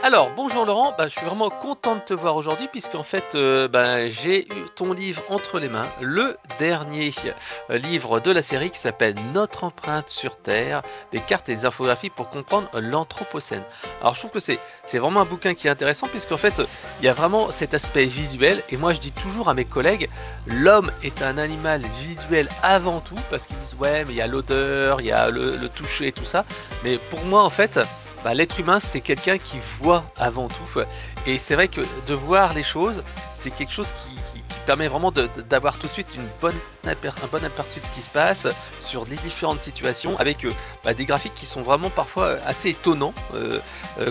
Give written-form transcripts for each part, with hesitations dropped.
Alors, bonjour Laurent, je suis vraiment content de te voir aujourd'hui puisqu'en fait j'ai eu ton livre entre les mains, le dernier livre de la série qui s'appelle Notre empreinte sur Terre, des cartes et des infographies pour comprendre l'Anthropocène. Alors je trouve que c'est vraiment un bouquin qui est intéressant puisqu'en fait il y a vraiment cet aspect visuel et moi je dis toujours à mes collègues, l'homme est un animal visuel avant tout parce qu'ils disent ouais mais il y a l'odeur, il y a le toucher et tout ça, mais pour moi en fait l'être humain, c'est quelqu'un qui voit avant tout. Et c'est vrai que de voir les choses, c'est quelque chose qui permet vraiment d'avoir tout de suite un bon aperçu de ce qui se passe sur les différentes situations, avec des graphiques qui sont vraiment parfois assez étonnants,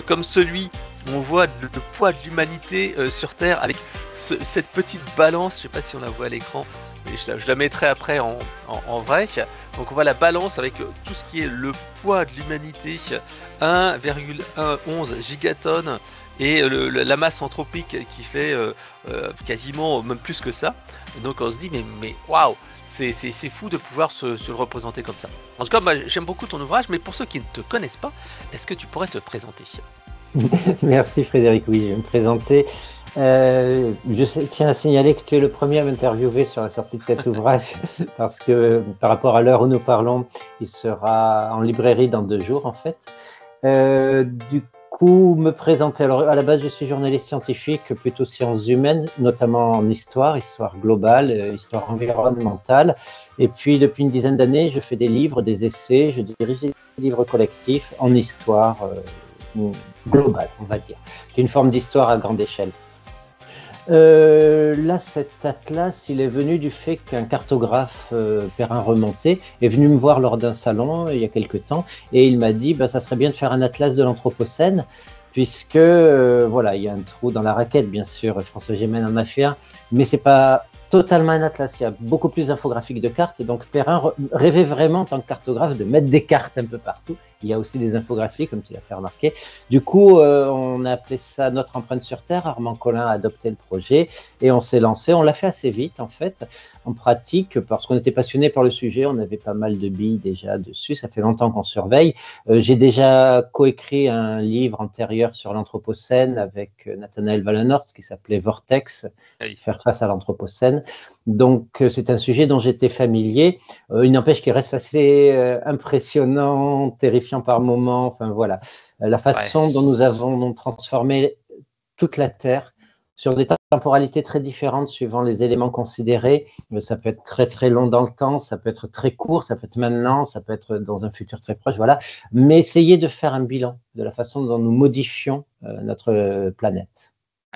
comme celui où on voit le poids de l'humanité sur Terre, avec cette petite balance, je ne sais pas si on la voit à l'écran, mais je la mettrai après en vrai. Donc on voit la balance avec tout ce qui est le poids de l'humanité, 1,11 gigatonnes, et la masse anthropique qui fait quasiment même plus que ça. Donc on se dit mais waouh, c'est fou de pouvoir se le représenter comme ça. En tout cas, moi, j'aime beaucoup ton ouvrage, mais pour ceux qui ne te connaissent pas, est-ce que tu pourrais te présenter? Merci Frédéric, oui, je vais me présenter. Tiens à signaler que tu es le premier à m'interviewer sur la sortie de cet ouvrage, parce que par rapport à l'heure où nous parlons, il sera en librairie dans 2 jours en fait. Du coup, me présenter. Alors, à la base, je suis journaliste scientifique, plutôt sciences humaines, notamment en histoire, histoire globale, histoire environnementale. Et puis, depuis une dizaine d'années, je fais des livres, des essais, je dirige des livres collectifs en histoire globale, on va dire, qui est une forme d'histoire à grande échelle. Là, cet atlas, il est venu du fait qu'un cartographe, Perrin Remonté, est venu me voir lors d'un salon il y a quelque temps et il m'a dit ça serait bien de faire un atlas de l'Anthropocène, puisque voilà, il y a un trou dans la raquette, bien sûr, François Gémen en a fait un, mais c'est pas totalement un atlas, il y a beaucoup plus d'infographiques de cartes. Donc Perrin rêvait vraiment en tant que cartographe de mettre des cartes un peu partout. Il y a aussi des infographies, comme tu l'as fait remarquer. Du coup, on a appelé ça Notre empreinte sur Terre. Armand Collin a adopté le projet et on s'est lancé. On l'a fait assez vite, en fait, en pratique, parce qu'on était passionné par le sujet. On avait pas mal de billes déjà dessus. Ça fait longtemps qu'on surveille. J'ai déjà coécrit un livre antérieur sur l'Anthropocène avec Nathanaël Wallenhorst qui s'appelait Vortex, Oui. faire face à l'Anthropocène. Donc, c'est un sujet dont j'étais familier. Il n'empêche qu'il reste assez impressionnant, terrifiant par moments. Enfin, voilà. La Ouais. façon dont nous avons transformé toute la Terre sur des temporalités très différentes suivant les éléments considérés. Ça peut être très, très long dans le temps, ça peut être très court, ça peut être maintenant, ça peut être dans un futur très proche. Voilà. Mais essayer de faire un bilan de la façon dont nous modifions notre planète.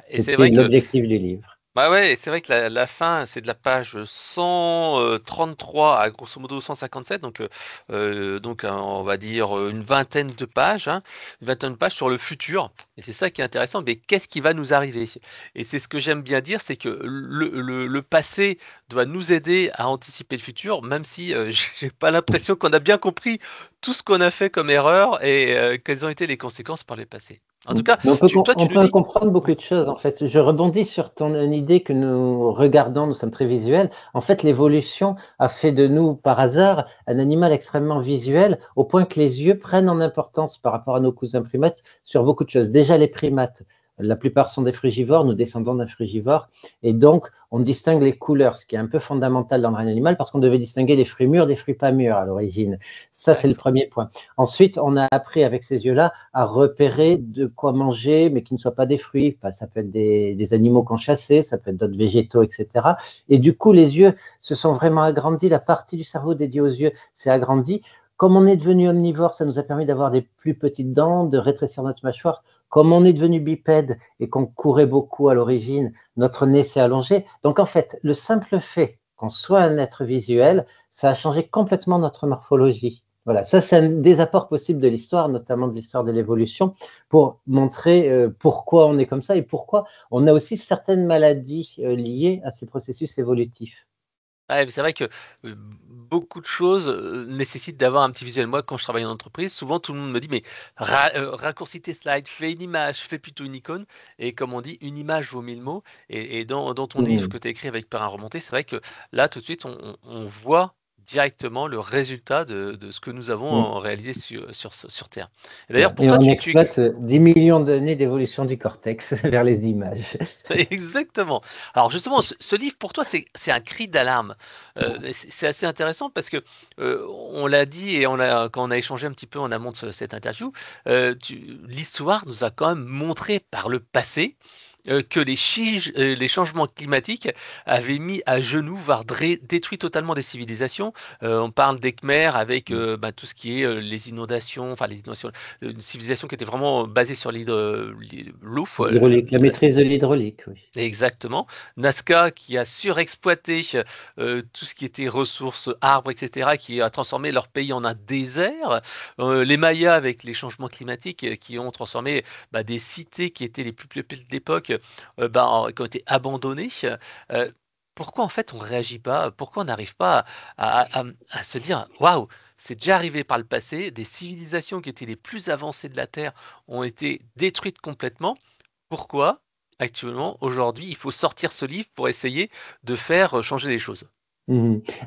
Et c'est C'était vrai que l'objectif du livre. bah ouais, c'est vrai que la fin, c'est de la page 133 à grosso modo 157, donc on va dire une vingtaine de pages, hein, une vingtaine de pages sur le futur. Et c'est ça qui est intéressant, mais qu'est-ce qui va nous arriver? Et c'est ce que j'aime bien dire, c'est que le passé doit nous aider à anticiper le futur, même si j'ai pas l'impression qu'on a bien compris tout ce qu'on a fait comme erreur et quelles ont été les conséquences par le passé. En tout cas, Mais toi on tu nous peut dis. comprendre beaucoup Oui. de choses, en fait. Je rebondis sur ton idée que nous regardons, nous sommes très visuels. En fait, l'évolution a fait de nous, par hasard, un animal extrêmement visuel, au point que les yeux prennent en importance par rapport à nos cousins primates sur beaucoup de choses. Déjà, les primates, la plupart sont des frugivores, nous descendons d'un frugivore, et donc on distingue les couleurs, ce qui est un peu fondamental dans le règne animal, parce qu'on devait distinguer les fruits mûrs des fruits pas mûrs à l'origine. Ça, c'est le D'accord. premier point. Ensuite, on a appris avec ces yeux-là à repérer de quoi manger, mais qui ne soient pas des fruits. Enfin, ça peut être des animaux qu'on chassait, ça peut être d'autres végétaux, etc. Et du coup, les yeux se sont vraiment agrandis. La partie du cerveau dédiée aux yeux s'est agrandie. Comme on est devenu omnivore, ça nous a permis d'avoir des plus petites dents, de rétrécir notre mâchoire. Comme on est devenu bipède et qu'on courait beaucoup à l'origine, notre nez s'est allongé. Donc en fait, le simple fait qu'on soit un être visuel, ça a changé complètement notre morphologie. Voilà, ça c'est un des apports possibles de l'histoire, notamment de l'histoire de l'évolution, pour montrer pourquoi on est comme ça et pourquoi on a aussi certaines maladies liées à ces processus évolutifs. Ouais, mais c'est vrai que beaucoup de choses nécessitent d'avoir un petit visuel. Moi, quand je travaille en entreprise, souvent tout le monde me dit, mais raccourcis tes slides, fais une image, fais plutôt une icône. Et comme on dit, une image vaut mille mots. Et dans ton livre Mmh. que tu as écrit avec Perrin Remonté, c'est vrai que là, tout de suite, on voit directement le résultat de ce que nous avons réalisé sur Terre. Et d'ailleurs, pour et toi, on exploite 10 millions d'années d'évolution du cortex vers les images. Exactement. Alors justement, ce livre, pour toi, c'est un cri d'alarme. C'est assez intéressant parce que on l'a dit et quand on a échangé un petit peu en amont de cette interview, l'histoire nous a quand même montré par le passé que les changements climatiques avaient mis à genoux, voire détruit totalement des civilisations. On parle des Khmers avec tout ce qui est les inondations, enfin les inondations, une civilisation qui était vraiment basée sur l'eau. La maîtrise de l'hydraulique, oui. Exactement. Nazca qui a surexploité tout ce qui était ressources, arbres, etc., qui a transformé leur pays en un désert. Les Mayas avec les changements climatiques qui ont transformé des cités qui étaient les plus peuplées de l'époque, qui ont été abandonnées. Pourquoi en fait on ne réagit pas? Pourquoi on n'arrive pas à se dire waouh, c'est déjà arrivé par le passé, des civilisations qui étaient les plus avancées de la Terre ont été détruites complètement. Pourquoi actuellement, aujourd'hui, il faut sortir ce livre pour essayer de faire changer les choses?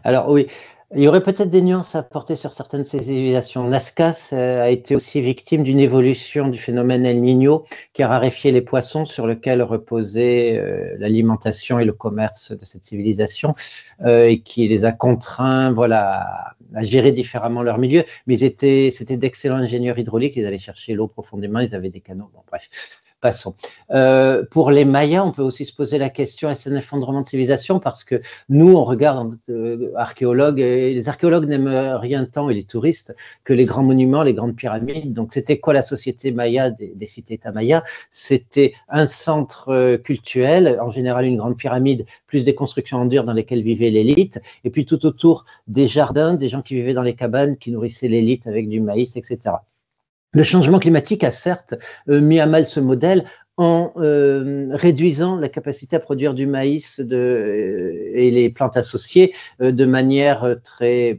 Alors oui, il y aurait peut-être des nuances à apporter sur certaines de ces civilisations. Nazca a été aussi victime d'une évolution du phénomène El Niño qui a raréfié les poissons sur lesquels reposait l'alimentation et le commerce de cette civilisation et qui les a contraints à gérer différemment leur milieu. Mais c'était d'excellents ingénieurs hydrauliques, ils allaient chercher l'eau profondément, ils avaient des canaux. Bon, bref. Passons. Pour les Mayas, on peut aussi se poser la question, est-ce un effondrement de civilisation? Parce que nous, on regarde archéologues, et les archéologues n'aiment rien tant, et les touristes, que les grands monuments, les grandes pyramides. Donc, c'était quoi la société maya des cités-États mayas? C'était un centre cultuel, en général une grande pyramide, plus des constructions en dur dans lesquelles vivait l'élite, et puis tout autour des jardins, des gens qui vivaient dans les cabanes, qui nourrissaient l'élite avec du maïs, etc. Le changement climatique a certes mis à mal ce modèle en réduisant la capacité à produire du maïs et les plantes associées de manière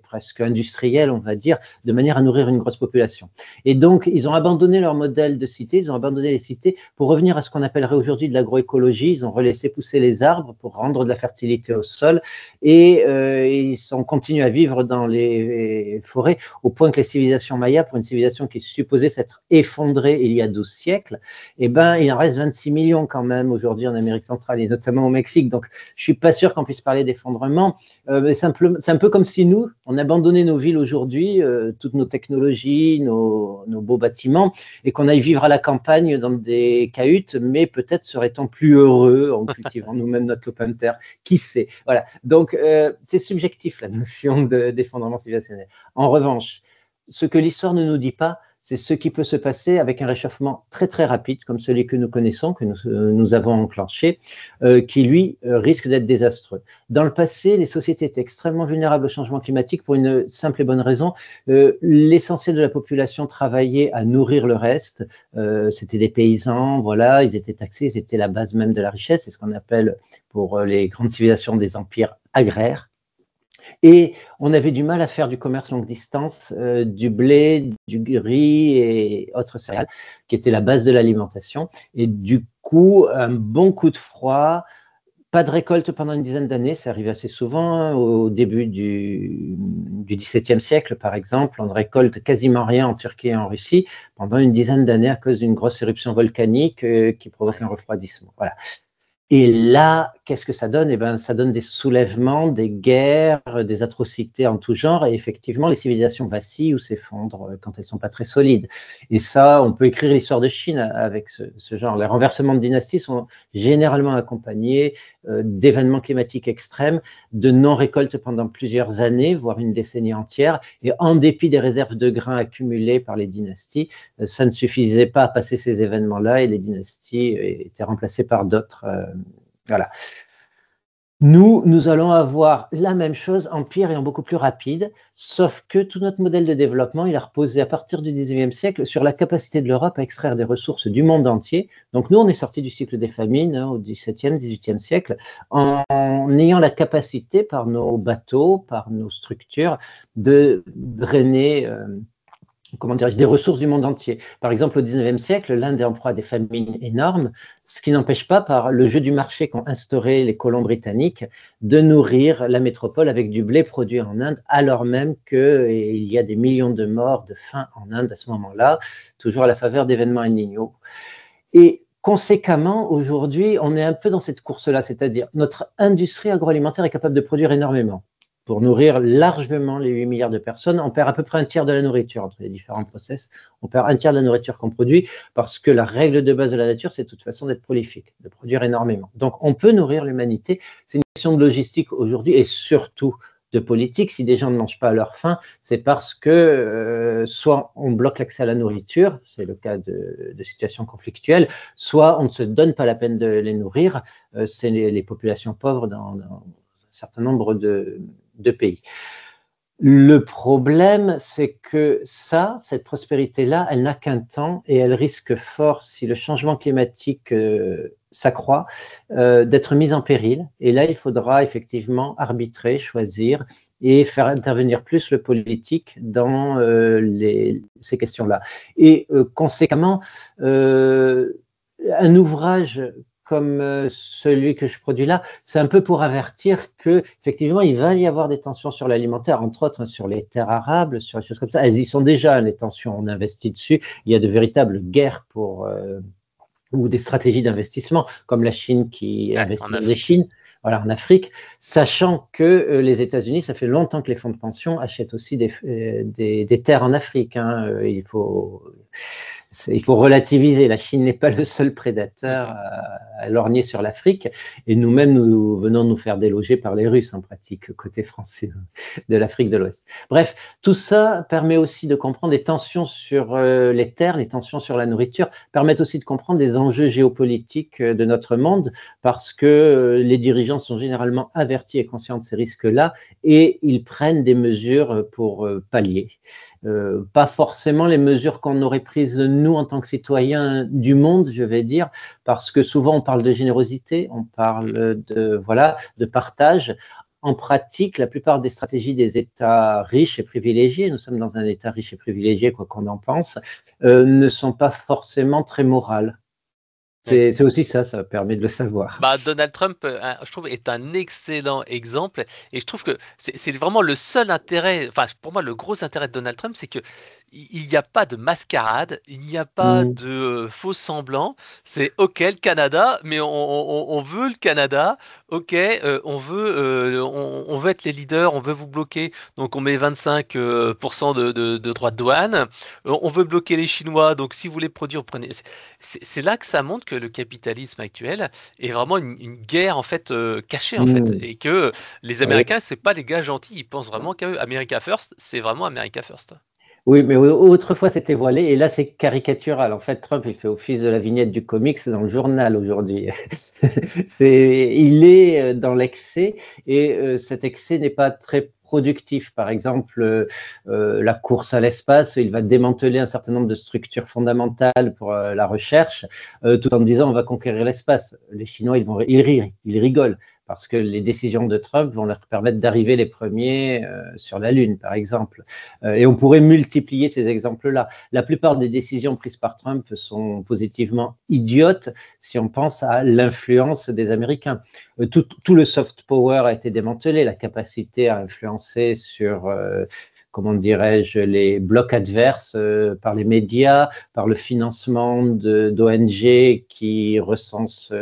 presque industrielle, on va dire, de manière à nourrir une grosse population. Et donc, ils ont abandonné leur modèle de cité, ils ont abandonné les cités pour revenir à ce qu'on appellerait aujourd'hui de l'agroécologie. Ils ont relaissé pousser les arbres pour rendre de la fertilité au sol et ils ont continué à vivre dans les forêts au point que les civilisations mayas, pour une civilisation qui est supposée s'être effondrée il y a 12 siècles, il en reste 26 millions quand même aujourd'hui en Amérique centrale et notamment au Mexique. Donc, je ne suis pas sûr qu'on puisse parler d'effondrement. C'est un peu comme si nous, on abandonnait nos villes aujourd'hui, toutes nos technologies, nos beaux bâtiments, et qu'on aille vivre à la campagne dans des cahutes, mais peut-être serait-on plus heureux en cultivant nous-mêmes notre lopin de terre. Qui sait? Voilà. Donc, c'est subjectif la notion d'effondrement civilisationnel. En revanche, ce que l'histoire ne nous dit pas, c'est ce qui peut se passer avec un réchauffement très très rapide, comme celui que nous connaissons, que nous avons enclenché, qui lui risque d'être désastreux. Dans le passé, les sociétés étaient extrêmement vulnérables au changement climatique pour une simple et bonne raison. L'essentiel de la population travaillait à nourrir le reste. C'était des paysans, voilà, ils étaient taxés, ils étaient la base même de la richesse. C'est ce qu'on appelle pour les grandes civilisations des empires agraires. Et on avait du mal à faire du commerce longue distance, du blé, du riz et autres céréales, qui étaient la base de l'alimentation. Et du coup, un bon coup de froid, pas de récolte pendant une dizaine d'années, c'est arrivé assez souvent. Au début du XVIIe siècle, par exemple, on ne récolte quasiment rien en Turquie et en Russie pendant une dizaine d'années à cause d'une grosse éruption volcanique qui provoque un refroidissement. Voilà. Et là, qu'est-ce que ça donne? Eh bien, ça donne des soulèvements, des guerres, des atrocités en tout genre. Et effectivement, les civilisations vacillent ou s'effondrent quand elles ne sont pas très solides. Et ça, on peut écrire l'histoire de Chine avec ce genre. Les renversements de dynasties sont généralement accompagnés d'événements climatiques extrêmes, de non-récolte pendant plusieurs années, voire une décennie entière. Et en dépit des réserves de grains accumulées par les dynasties, ça ne suffisait pas à passer ces événements-là et les dynasties étaient remplacées par d'autres. Voilà. Nous allons avoir la même chose en pire et en beaucoup plus rapide, sauf que tout notre modèle de développement, il a reposé à partir du XIXe siècle sur la capacité de l'Europe à extraire des ressources du monde entier. Donc nous, on est sorti du cycle des famines au XVIIe, XVIIIe siècle, en ayant la capacité par nos bateaux, par nos structures, de drainer comment dirais-je, des ressources du monde entier. Par exemple, au XIXe siècle, l'Inde est en proie à des famines énormes, ce qui n'empêche pas, par le jeu du marché qu'ont instauré les colons britanniques, de nourrir la métropole avec du blé produit en Inde, alors même qu'il y a des millions de morts de faim en Inde à ce moment-là, toujours à la faveur d'événements El Niño. Et conséquemment, aujourd'hui, on est un peu dans cette course-là, c'est-à-dire notre industrie agroalimentaire est capable de produire énormément. Pour nourrir largement les 8 milliards de personnes, on perd à peu près un tiers de la nourriture entre les différents process. On perd un tiers de la nourriture qu'on produit parce que la règle de base de la nature, c'est de toute façon d'être prolifique, de produire énormément. Donc, on peut nourrir l'humanité. C'est une question de logistique aujourd'hui et surtout de politique. Si des gens ne mangent pas à leur faim, c'est parce que soit on bloque l'accès à la nourriture, c'est le cas de situations conflictuelles, soit on ne se donne pas la peine de les nourrir, c'est les populations pauvres dans un certain nombre de pays. Le problème, c'est que cette prospérité-là, elle n'a qu'un temps et elle risque fort, si le changement climatique s'accroît, d'être mise en péril. Et là, il faudra effectivement arbitrer, choisir et faire intervenir plus le politique dans ces questions-là. Et conséquemment, un ouvrage comme celui que je produis là, c'est un peu pour avertir que effectivement il va y avoir des tensions sur l'alimentaire, entre autres sur les terres arables, sur les choses comme ça. Elles y sont déjà, les tensions, on investit dessus. Il y a de véritables guerres ou des stratégies d'investissement, comme la Chine qui investit dans les Chines. Voilà, en Afrique, sachant que les États-Unis, ça fait longtemps que les fonds de pension achètent aussi des terres en Afrique. Hein. Il faut relativiser. La Chine n'est pas le seul prédateur à lorgner sur l'Afrique. Et nous-mêmes, nous venons nous faire déloger par les Russes en pratique, côté français de l'Afrique de l'Ouest. Bref, tout ça permet aussi de comprendre les tensions sur les terres, les tensions sur la nourriture, permettent aussi de comprendre les enjeux géopolitiques de notre monde, parce que les dirigeants sont généralement avertis et conscients de ces risques-là, et ils prennent des mesures pour pallier. Pas forcément les mesures qu'on aurait prises nous en tant que citoyens du monde, je vais dire, parce que souvent on parle de générosité, on parle de partage. En pratique, la plupart des stratégies des États riches et privilégiés, nous sommes dans un État riche et privilégié, quoi qu'on en pense, ne sont pas forcément très morales. C'est aussi ça permet de le savoir. Donald Trump, je trouve, est un excellent exemple et je trouve que c'est vraiment le seul intérêt, enfin pour moi le gros intérêt de Donald Trump, c'est que il n'y a pas de mascarade, il n'y a pas de faux semblants, c'est OK le Canada, mais on veut le Canada, OK, on veut être les leaders, on veut vous bloquer, donc on met 25% de droits de douane, on veut bloquer les Chinois, donc si vous voulez produire, vous prenez. C'est là que ça montre que le capitalisme actuel est vraiment une guerre en fait cachée en fait, et que les Américains c'est pas les gars gentils, ils pensent vraiment qu'à eux. America First, c'est vraiment America First. Oui, mais autrefois c'était voilé et là c'est caricatural. En fait, Trump il fait office de la vignette du comics dans le journal aujourd'hui. Il est dans l'excès et cet excès n'est pas très productif. Par exemple, la course à l'espace, il va démanteler un certain nombre de structures fondamentales pour la recherche, tout en disant on va conquérir l'espace. Les Chinois, ils rigolent parce que les décisions de Trump vont leur permettre d'arriver les premiers sur la Lune, par exemple. Et on pourrait multiplier ces exemples-là. La plupart des décisions prises par Trump sont positivement idiotes si on pense à l'influence des Américains. Tout le soft power a été démantelé, la capacité à influencer sur, comment dirais-je, les blocs adverses par les médias, par le financement d'ONG qui recensent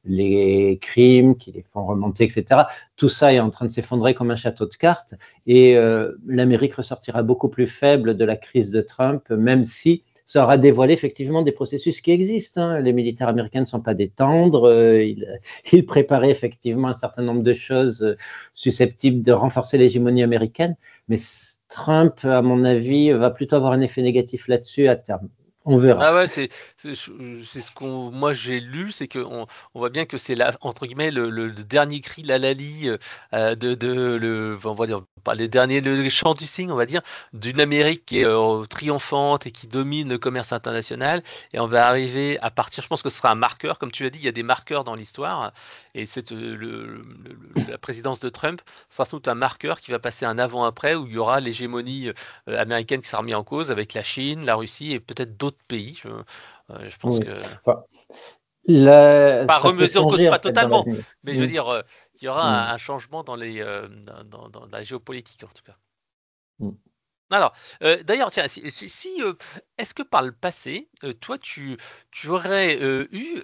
les crimes, qui les font remonter, etc. Tout ça est en train de s'effondrer comme un château de cartes et l'Amérique ressortira beaucoup plus faible de la crise de Trump, même si ça aura dévoilé effectivement des processus qui existent. Hein. Les militaires américains ne sont pas des tendres, ils préparaient effectivement un certain nombre de choses susceptibles de renforcer l'hégémonie américaine, mais Trump, à mon avis, va plutôt avoir un effet négatif là-dessus à terme. On verra. Ah ouais, c'est ce qu'on moi j'ai lu, c'est on voit bien que c'est la entre guillemets le dernier cri l'halali de le on va dire pas les derniers le chant du cygne on va dire d'une Amérique qui est triomphante et qui domine le commerce international et on va arriver à partir je pense que ce sera un marqueur comme tu l'as dit il y a des marqueurs dans l'histoire et c'est la présidence de Trump sera sans doute un marqueur qui va passer un avant-après où il y aura l'hégémonie américaine qui sera remise en cause avec la Chine, la Russie et peut-être d'autres pays. Je pense Oui. que Enfin, pas ça peut remise en cause, changer en pas fait dans totalement, l'avenir. mais je veux Mm. dire, il y aura Mm. un changement dans dans la géopolitique en tout cas. Mm. Alors, d'ailleurs, tiens, est-ce que par le passé, toi, tu aurais eu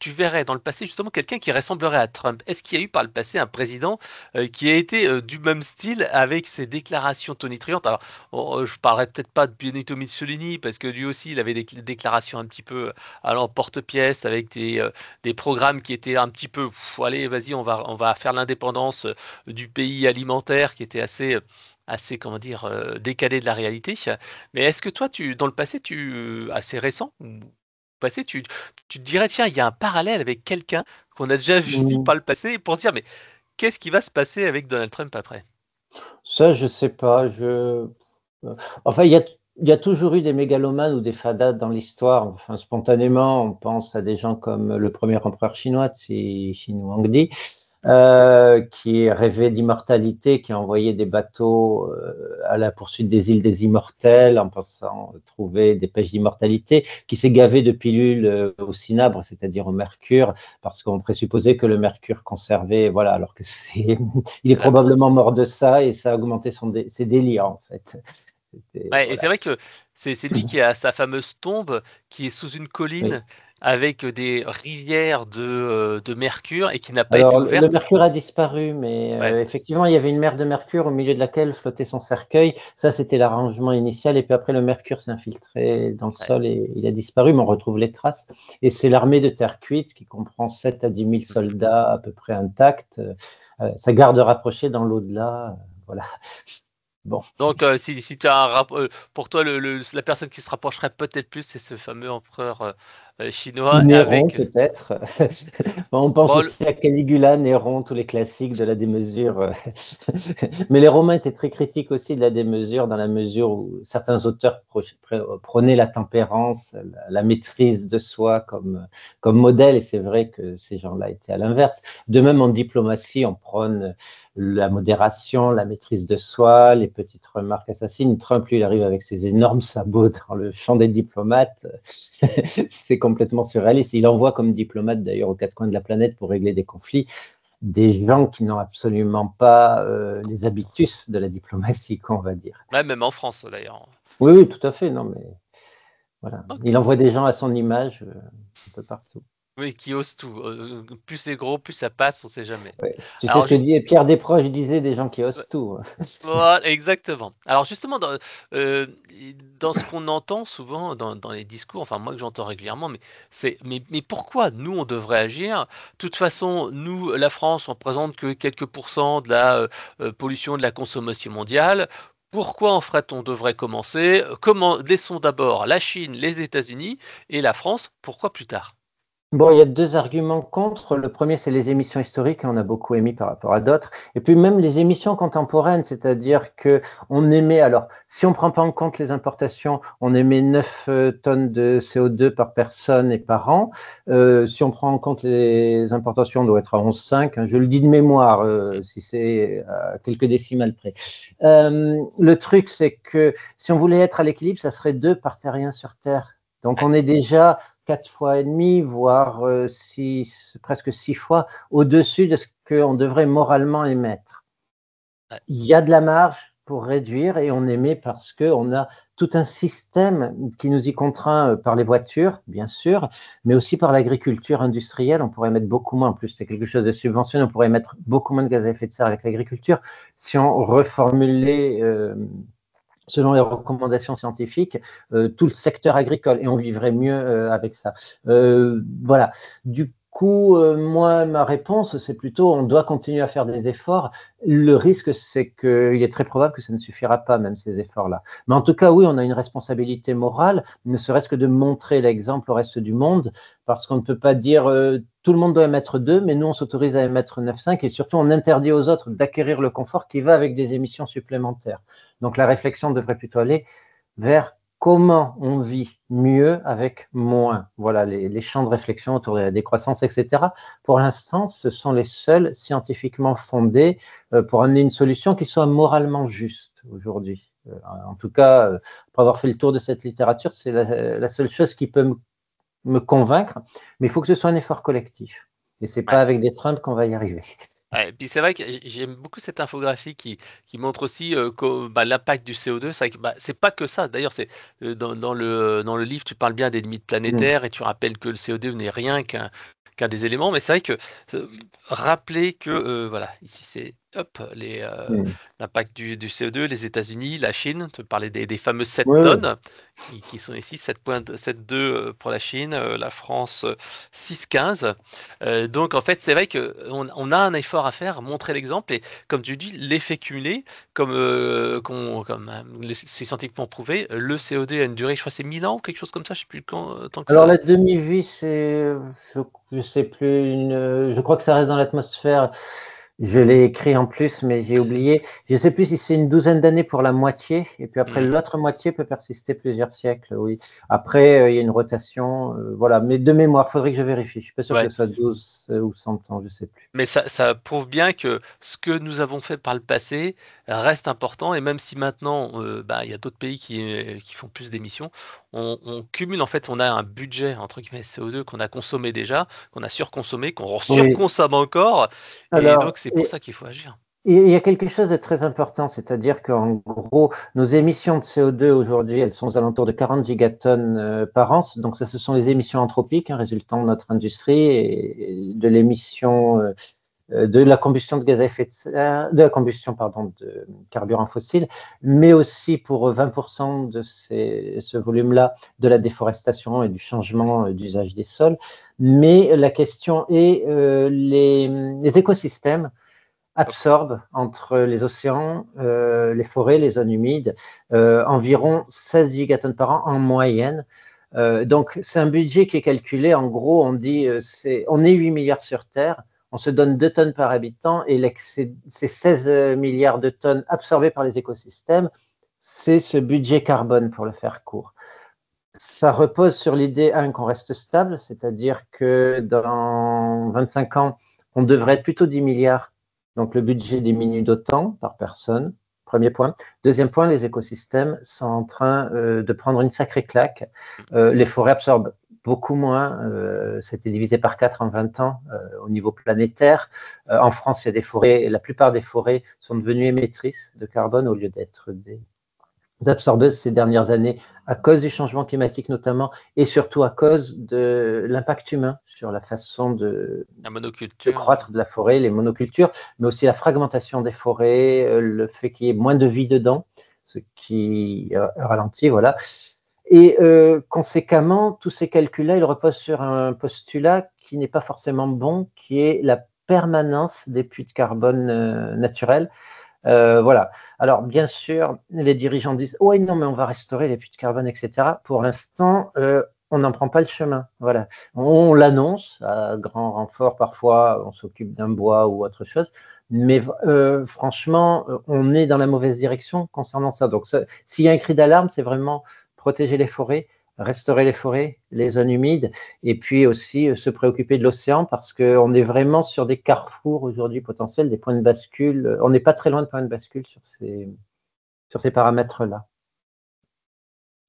tu verrais dans le passé justement quelqu'un qui ressemblerait à Trump? Est-ce qu'il y a eu par le passé un président qui a été du même style avec ses déclarations tonitruantes? Alors, je parlerai peut-être pas de Benito Mussolini parce que lui aussi, il avait des déclarations un petit peu à l'emporte-pièce avec des programmes qui étaient un petit peu, allez, vas-y, on va faire l'indépendance du pays alimentaire qui était assez, comment dire, décalé de la réalité. Mais est-ce que toi, dans le passé, assez récent, ou passé, tu te dirais, tiens, il y a un parallèle avec quelqu'un qu'on a déjà vu Mm. par le passé pour se dire, mais qu'est-ce qui va se passer avec Donald Trump après? Ça, je sais pas. Enfin, il y a toujours eu des mégalomanes ou des fadas dans l'histoire. Enfin, spontanément, on pense à des gens comme le premier empereur chinois, Qin Huangdi, qui rêvait d'immortalité, qui envoyait des bateaux à la poursuite des îles des immortels en pensant trouver des pêches d'immortalité, qui s'est gavé de pilules au cinabre, c'est-à-dire au mercure, parce qu'on présupposait que le mercure conservait, voilà, alors que il est C'est l'inverse. probablement mort de ça et ça a augmenté ses délires en fait. Ouais, et c'est Voilà. vrai que c'est lui qui a sa fameuse tombe qui est sous une Oui. colline avec des rivières de mercure et qui n'a pas été Alors, le ouverte. mercure a disparu, mais Ouais, effectivement, il y avait une mer de mercure au milieu de laquelle flottait son cercueil. Ça, c'était l'arrangement initial. Et puis après, le mercure s'est infiltré dans le ouais. sol et il a disparu, mais on retrouve les traces. Et c'est l'armée de terre cuite qui comprend 7 à 10 000 Mhm. soldats à peu près intacts. Sa garde rapprochée dans l'au-delà. Voilà. Bon. Donc, si tu as un pour toi, la personne qui se rapprocherait peut-être plus, c'est ce fameux empereur Ou chinois Néron, avec. peut-être. On pense Bon, aussi à Caligula, Néron, tous les classiques de la démesure. Mais les Romains étaient très critiques aussi de la démesure, dans la mesure où certains auteurs prônaient la tempérance, la maîtrise de soi comme modèle, et c'est vrai que ces gens-là étaient à l'inverse. De même, en diplomatie, on prône la modération, la maîtrise de soi, les petites remarques assassines. Trump, lui, il arrive avec ses énormes sabots dans le champ des diplomates. C'est complètement surréaliste. Il envoie comme diplomate d'ailleurs aux quatre coins de la planète pour régler des conflits des gens qui n'ont absolument pas les habitus de la diplomatie, qu'on va dire. ouais, même en France d'ailleurs. Oui, oui, tout à fait. Non, mais voilà. Ok. Il envoie des gens à son image un peu partout. Oui, qui ose tout. Plus c'est gros, plus ça passe, on sait jamais. Ouais. Tu sais Alors ce que juste, dit Pierre Desproges disait des gens qui osent tout. voilà, exactement. Alors justement, euh, dans ce qu'on entend souvent dans les discours, enfin moi que j'entends régulièrement, mais pourquoi nous on devrait agir? De toute façon, nous, la France, on représente que quelques pourcents de la pollution de la consommation mondiale. Pourquoi en fait on devrait commencer? Comment laissons d'abord la Chine, les États-Unis et la France, pourquoi plus tard? Bon, il y a deux arguments contre. Le premier, c'est les émissions historiques, on a beaucoup émis par rapport à d'autres. Et puis même les émissions contemporaines, c'est-à-dire que on émet, alors si on ne prend pas en compte les importations, on émet 9 tonnes de CO2 par personne et par an. Si on prend en compte les importations, on doit être à 11,5, hein. Je le dis de mémoire, si c'est à quelques décimales près. Le truc, c'est que si on voulait être à l'équilibre, ça serait 2 par terrien sur Terre. Donc on est déjà 4 fois et demi, voire presque 6 fois au-dessus de ce qu'on devrait moralement émettre. Ouais. Il y a de la marge pour réduire et on émet parce qu'on a tout un système qui nous y contraint par les voitures, bien sûr, mais aussi par l'agriculture industrielle. On pourrait mettre beaucoup moins, en plus c'est quelque chose de subventionné, on pourrait mettre beaucoup moins de gaz à effet de serre avec l'agriculture si on reformulait selon les recommandations scientifiques, tout le secteur agricole et on vivrait mieux avec ça. Voilà. coup, moi, ma réponse, c'est plutôt on doit continuer à faire des efforts. Le risque, c'est qu'il est très probable que ça ne suffira pas, même ces efforts-là. Mais en tout cas, oui, on a une responsabilité morale, ne serait-ce que de montrer l'exemple au reste du monde, parce qu'on ne peut pas dire tout le monde doit émettre 2, mais nous, on s'autorise à émettre 9,5, et surtout, on interdit aux autres d'acquérir le confort qui va avec des émissions supplémentaires. Donc, la réflexion devrait plutôt aller vers comment on vit mieux avec moins. Voilà les champs de réflexion autour de la décroissance, etc. Pour l'instant, ce sont les seuls scientifiquement fondés pour amener une solution qui soit moralement juste aujourd'hui. En tout cas, pour avoir fait le tour de cette littérature, c'est la seule chose qui peut me convaincre, mais il faut que ce soit un effort collectif. Et c'est pas avec des Trump qu'on va y arriver. Ouais, et puis c'est vrai que j'aime beaucoup cette infographie qui montre aussi l'impact du CO2. C'est vrai que, c'est pas que ça. D'ailleurs, c'est dans le livre, tu parles bien des limites planétaires et tu rappelles que le CO2 n'est rien qu'un des éléments. Mais c'est vrai que rappeler que voilà, ici c'est l'impact du CO2, les États-Unis, la Chine. Tu parlais des fameuses 7 tonnes qui sont ici 7,2 pour la Chine, la France 6,15. Donc en fait, c'est vrai qu'on a un effort à faire, montrer l'exemple et comme tu dis, l'effet cumulé, comme c'est scientifiquement prouvé, le CO2 a une durée, je crois c'est 1000 ans ou quelque chose comme ça, je ne sais plus tant que Alors ça. la demi-vie, c'est, je sais plus, je crois que ça reste dans l'atmosphère. Je l'ai écrit en plus, mais j'ai oublié. Je ne sais plus si c'est une douzaine d'années pour la moitié, et puis après l'autre moitié peut persister plusieurs siècles, oui. Après, il y a une rotation, voilà. Mais de mémoire, il faudrait que je vérifie. Je ne suis pas sûr que ce soit 12 ou 100 ans, je ne sais plus. Mais ça prouve bien que ce que nous avons fait par le passé reste important, et même si maintenant il y a d'autres pays qui font plus d'émissions, on cumule en fait, on a un budget entre guillemets CO2 qu'on a consommé déjà, qu'on a surconsommé, qu'on surconsomme encore, et donc c'est pour ça qu'il faut agir. Il y a quelque chose de très important, c'est-à-dire qu'en gros, nos émissions de CO2 aujourd'hui, elles sont aux alentours de 40 gigatonnes par an. Donc ça, ce sont les émissions anthropiques résultant de notre industrie et de l'émission de la combustion de gaz à effet de serre, de la combustion, pardon, de carburants fossiles, mais aussi pour 20% de ce volume-là de la déforestation et du changement d'usage des sols. Mais la question est les écosystèmes absorbe entre les océans, les forêts, les zones humides, environ 16 gigatonnes par an en moyenne. Donc, c'est un budget qui est calculé. En gros, on dit on est 8 milliards sur Terre, on se donne 2 tonnes par habitant et ces 16 milliards de tonnes absorbées par les écosystèmes, c'est ce budget carbone pour le faire court. Ça repose sur l'idée, qu'on reste stable, c'est-à-dire que dans 25 ans, on devrait être plutôt 10 milliards. Donc, le budget diminue d'autant par personne, premier point. Deuxième point, les écosystèmes sont en train de prendre une sacrée claque. Les forêts absorbent beaucoup moins. C'était divisé par 4 en 20 ans au niveau planétaire. En France, il y a des forêts, la plupart des forêts sont devenues émettrices de carbone au lieu d'être des absorbeuses ces dernières années à cause du changement climatique notamment et surtout à cause de l'impact humain sur la façon de croître de la forêt, les monocultures, mais aussi la fragmentation des forêts, le fait qu'il y ait moins de vie dedans, ce qui ralentit, voilà. Et conséquemment, tous ces calculs-là, ils reposent sur un postulat qui n'est pas forcément bon, qui est la permanence des puits de carbone naturels. Voilà. Alors, bien sûr, les dirigeants disent « Oui, non, mais on va restaurer les puits de carbone, etc. » Pour l'instant, on n'en prend pas le chemin. Voilà. On l'annonce à grand renfort, parfois, on s'occupe d'un bois ou autre chose. Mais franchement, on est dans la mauvaise direction concernant ça. Donc, s'il y a un cri d'alarme, c'est vraiment protéger les forêts, restaurer les forêts, les zones humides, et puis aussi se préoccuper de l'océan parce qu'on est vraiment sur des carrefours aujourd'hui potentiels, des points de bascule. On n'est pas très loin de points de bascule sur ces paramètres-là.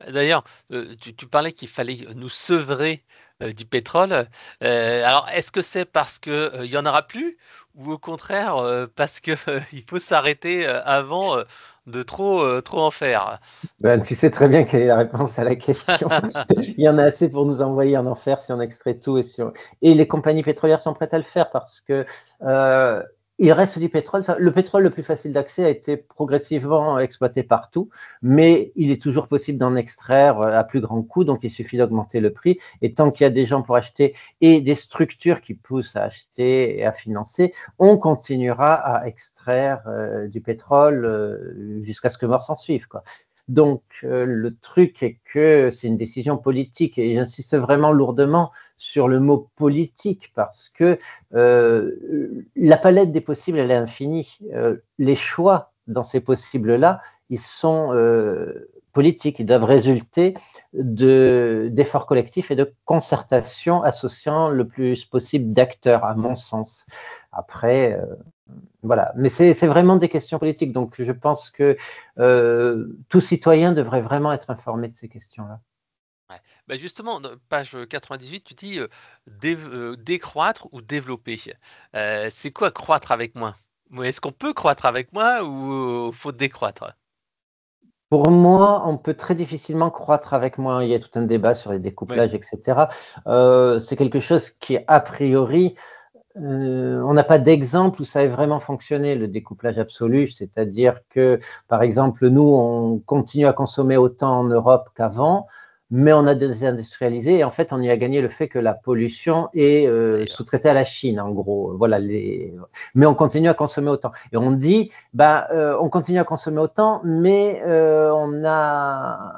D'ailleurs, tu parlais qu'il fallait nous sevrer du pétrole. Alors, est-ce que c'est parce qu'il n'y en aura plus ou au contraire parce qu'il faut s'arrêter avant de trop en faire? Tu sais très bien quelle est la réponse à la question. Il y en a assez pour nous envoyer en enfer si on extrait tout. Et les compagnies pétrolières sont prêtes à le faire parce que il reste du pétrole. Le pétrole le plus facile d'accès a été progressivement exploité partout, mais il est toujours possible d'en extraire à plus grand coût, donc il suffit d'augmenter le prix. Et tant qu'il y a des gens pour acheter et des structures qui poussent à acheter et à financer, on continuera à extraire du pétrole jusqu'à ce que mort s'en suive, quoi. Donc, le truc est que c'est une décision politique et j'insiste vraiment lourdement sur le mot politique parce que la palette des possibles, elle est infinie. Les choix dans ces possibles-là, ils sont politiques, ils doivent résulter d'efforts collectifs et de concertation associant le plus possible d'acteurs, à mon sens. Après, voilà, mais c'est vraiment des questions politiques, donc je pense que tout citoyen devrait vraiment être informé de ces questions-là. Ouais. Bah justement, page 98, tu dis décroître ou développer. C'est quoi croître avec moi? Est-ce qu'on peut croître avec moi ou faut décroître? Pour moi, on peut très difficilement croître avec moi. Il y a tout un débat sur les Ouais. découplages, etc. C'est quelque chose qui, a priori, on n'a pas d'exemple où ça ait vraiment fonctionné, le découplage absolu. C'est-à-dire que, par exemple, nous, on continue à consommer autant en Europe qu'avant, mais on a désindustrialisé et en fait, on y a gagné le fait que la pollution est D'ailleurs. sous-traitée à la Chine, en gros. Voilà, mais on continue à consommer autant. Et on dit, bah, on continue à consommer autant, mais on a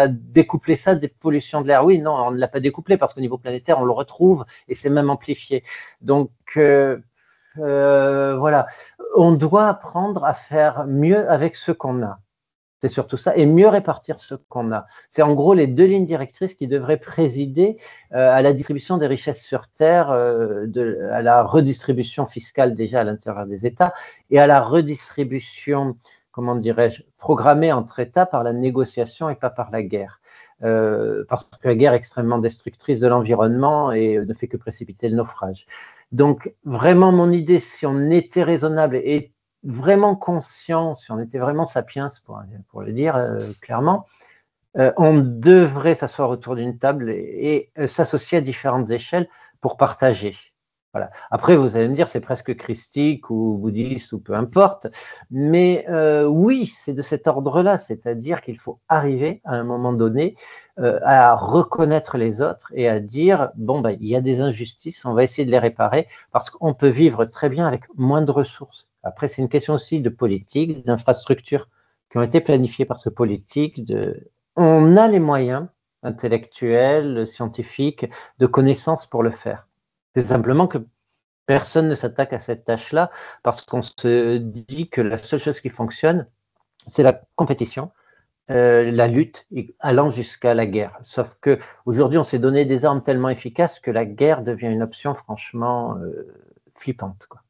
découplé ça des pollutions de l'air. Oui, non, on ne l'a pas découplé parce qu'au niveau planétaire, on le retrouve et c'est même amplifié. Donc, voilà, on doit apprendre à faire mieux avec ce qu'on a. C'est surtout ça, et mieux répartir ce qu'on a. C'est en gros les deux lignes directrices qui devraient présider à la distribution des richesses sur Terre, à la redistribution fiscale déjà à l'intérieur des États, et à la redistribution, comment dirais-je, programmée entre États par la négociation et pas par la guerre. Parce que la guerre est extrêmement destructrice de l'environnement et ne fait que précipiter le naufrage. Donc, vraiment, mon idée, si on était raisonnable et vraiment conscient, si on était vraiment sapiens, pour le dire clairement, on devrait s'asseoir autour d'une table et s'associer à différentes échelles pour partager. Voilà. Après, vous allez me dire, c'est presque christique ou bouddhiste ou peu importe, mais oui, c'est de cet ordre-là, c'est-à-dire qu'il faut arriver à un moment donné à reconnaître les autres et à dire, bon, ben, il y a des injustices, on va essayer de les réparer parce qu'on peut vivre très bien avec moins de ressources. Après, c'est une question aussi de politique, d'infrastructures qui ont été planifiées par ce politique, on a les moyens intellectuels, scientifiques, de connaissances pour le faire. C'est simplement que personne ne s'attaque à cette tâche-là parce qu'on se dit que la seule chose qui fonctionne, c'est la compétition, la lutte, allant jusqu'à la guerre. Sauf qu'aujourd'hui, on s'est donné des armes tellement efficaces que la guerre devient une option franchement flippante, quoi.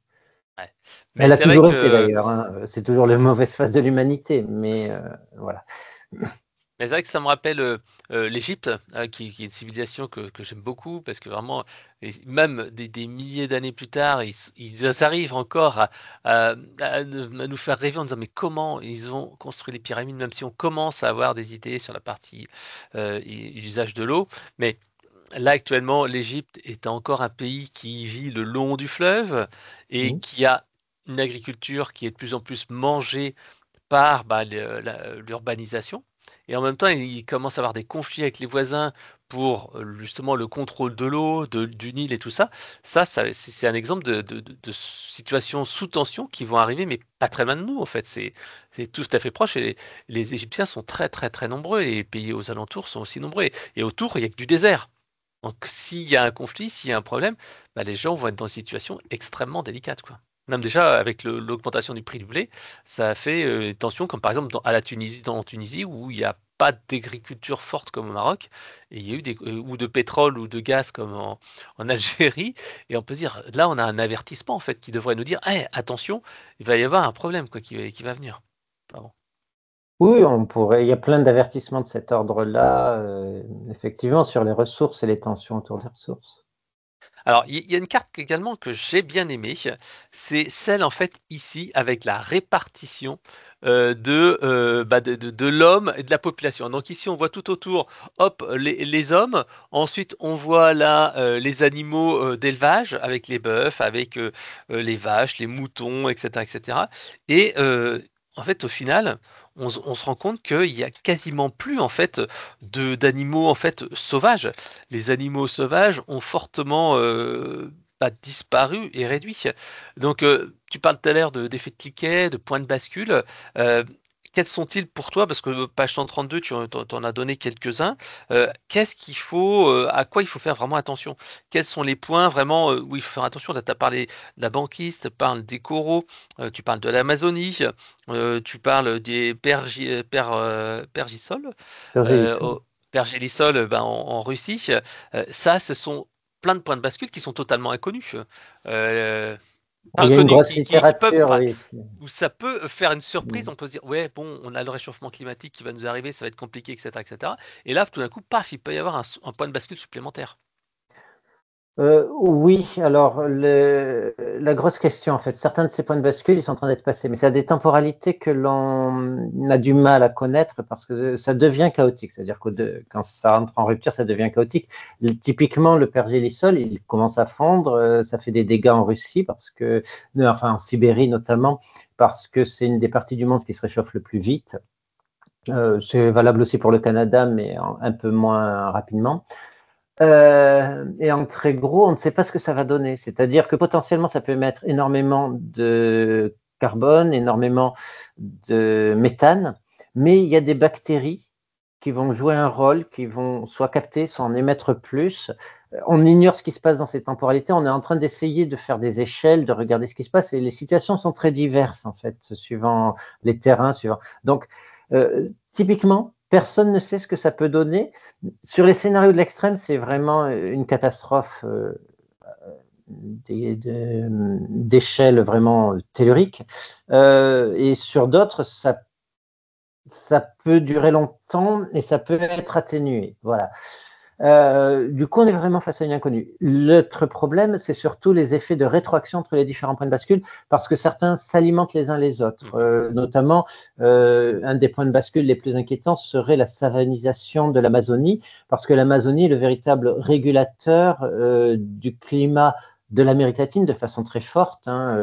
Ouais. Mais Elle a c'est vrai toujours été que d'ailleurs, hein. C'est toujours la mauvaise face de l'humanité, mais voilà. Mais c'est vrai que ça me rappelle l'Égypte, qui est une civilisation que j'aime beaucoup, parce que vraiment, même des milliers d'années plus tard, ils arrivent encore à nous faire rêver en disant mais comment ils ont construit les pyramides, même si on commence à avoir des idées sur la partie usage de l'eau. Mais là, actuellement, l'Égypte est encore un pays qui vit le long du fleuve et Mmh. qui a une agriculture qui est de plus en plus mangée par l'urbanisation. Et en même temps, il commence à avoir des conflits avec les voisins pour justement le contrôle de l'eau, du Nil et tout ça. C'est un exemple de situations sous tension qui vont arriver, mais pas très loin de nous, en fait. C'est tout à fait proche. Et les Égyptiens sont très, très, très nombreux. Et les pays aux alentours sont aussi nombreux. Et autour, il n'y a que du désert. Donc, s'il y a un conflit, s'il y a un problème, bah, les gens vont être dans une situation extrêmement délicate, quoi. Même déjà, avec l'augmentation du prix du blé, ça a fait une tension, comme par exemple à la Tunisie, en Tunisie, où il n'y a pas d'agriculture forte comme au Maroc, et il y a eu ou de pétrole ou de gaz comme en Algérie, et on peut dire, là, on a un avertissement, en fait, qui devrait nous dire, hey, attention, il va y avoir un problème, quoi, qui va venir. Pardon. Oui, on pourrait. Il y a plein d'avertissements de cet ordre-là, effectivement, sur les ressources et les tensions autour des ressources. Alors, il y a une carte également que j'ai bien aimée, c'est celle en fait ici avec la répartition de l'homme et de la population. Donc ici, on voit tout autour, hop, les hommes. Ensuite, on voit là les animaux d'élevage avec les bœufs, avec les vaches, les moutons, etc., etc. Et en fait, au final, on se rend compte qu'il y a quasiment plus en fait d'animaux en fait sauvages. Les animaux sauvages ont fortement disparu et réduit. Donc, tu parles tout à l'heure d'effet de cliquet, de point de bascule. Euh, Quels sont-ils pour toi? Parce que page 132, tu en as donné quelques-uns. Qu'est-ce qu'il faut, à quoi il faut faire vraiment attention? Quels sont les points vraiment où il faut faire attention? Là, tu as parlé de la banquise, tu parles des coraux, tu parles de l'Amazonie, tu parles des pergisols. Pergélisol. Pergélisol en Russie, ça, ce sont plein de points de bascule qui sont totalement inconnus. Euh, Il y a une Inconnus, grosse qui peuvent, littérature, enfin, oui. où ça peut faire une surprise, Mm. on peut se dire, ouais, bon, on a le réchauffement climatique qui va nous arriver, ça va être compliqué, etc., etc. Et là, tout d'un coup, paf, il peut y avoir un point de bascule supplémentaire. Oui, alors la grosse question, en fait, certains de ces points de bascule, ils sont en train d'être passés, mais ça a des temporalités que l'on a du mal à connaître parce que ça devient chaotique. C'est-à-dire que quand ça rentre en rupture, ça devient chaotique. Typiquement, le pergélisol, il commence à fondre, ça fait des dégâts en Russie, enfin en Sibérie notamment, parce que c'est une des parties du monde qui se réchauffe le plus vite. C'est valable aussi pour le Canada, mais un peu moins rapidement. Et en très gros, on ne sait pas ce que ça va donner. C'est-à-dire que potentiellement, ça peut émettre énormément de carbone, énormément de méthane, mais il y a des bactéries qui vont jouer un rôle, qui vont soit capter, soit en émettre plus. On ignore ce qui se passe dans ces temporalités. On est en train d'essayer de faire des échelles, de regarder ce qui se passe, et les situations sont très diverses, en fait, suivant les terrains, suivant. Donc, typiquement, personne ne sait ce que ça peut donner. Sur les scénarios de l'extrême, c'est vraiment une catastrophe d'échelle vraiment tellurique. Et sur d'autres, ça peut durer longtemps et ça peut être atténué. Voilà. Du coup, on est vraiment face à une inconnue. L'autre problème, c'est surtout les effets de rétroaction entre les différents points de bascule, parce que certains s'alimentent les uns les autres. Mhm. Notamment, un des points de bascule les plus inquiétants serait la savanisation de l'Amazonie, parce que l'Amazonie est le véritable régulateur du climat de l'Amérique latine de façon très forte. Hein,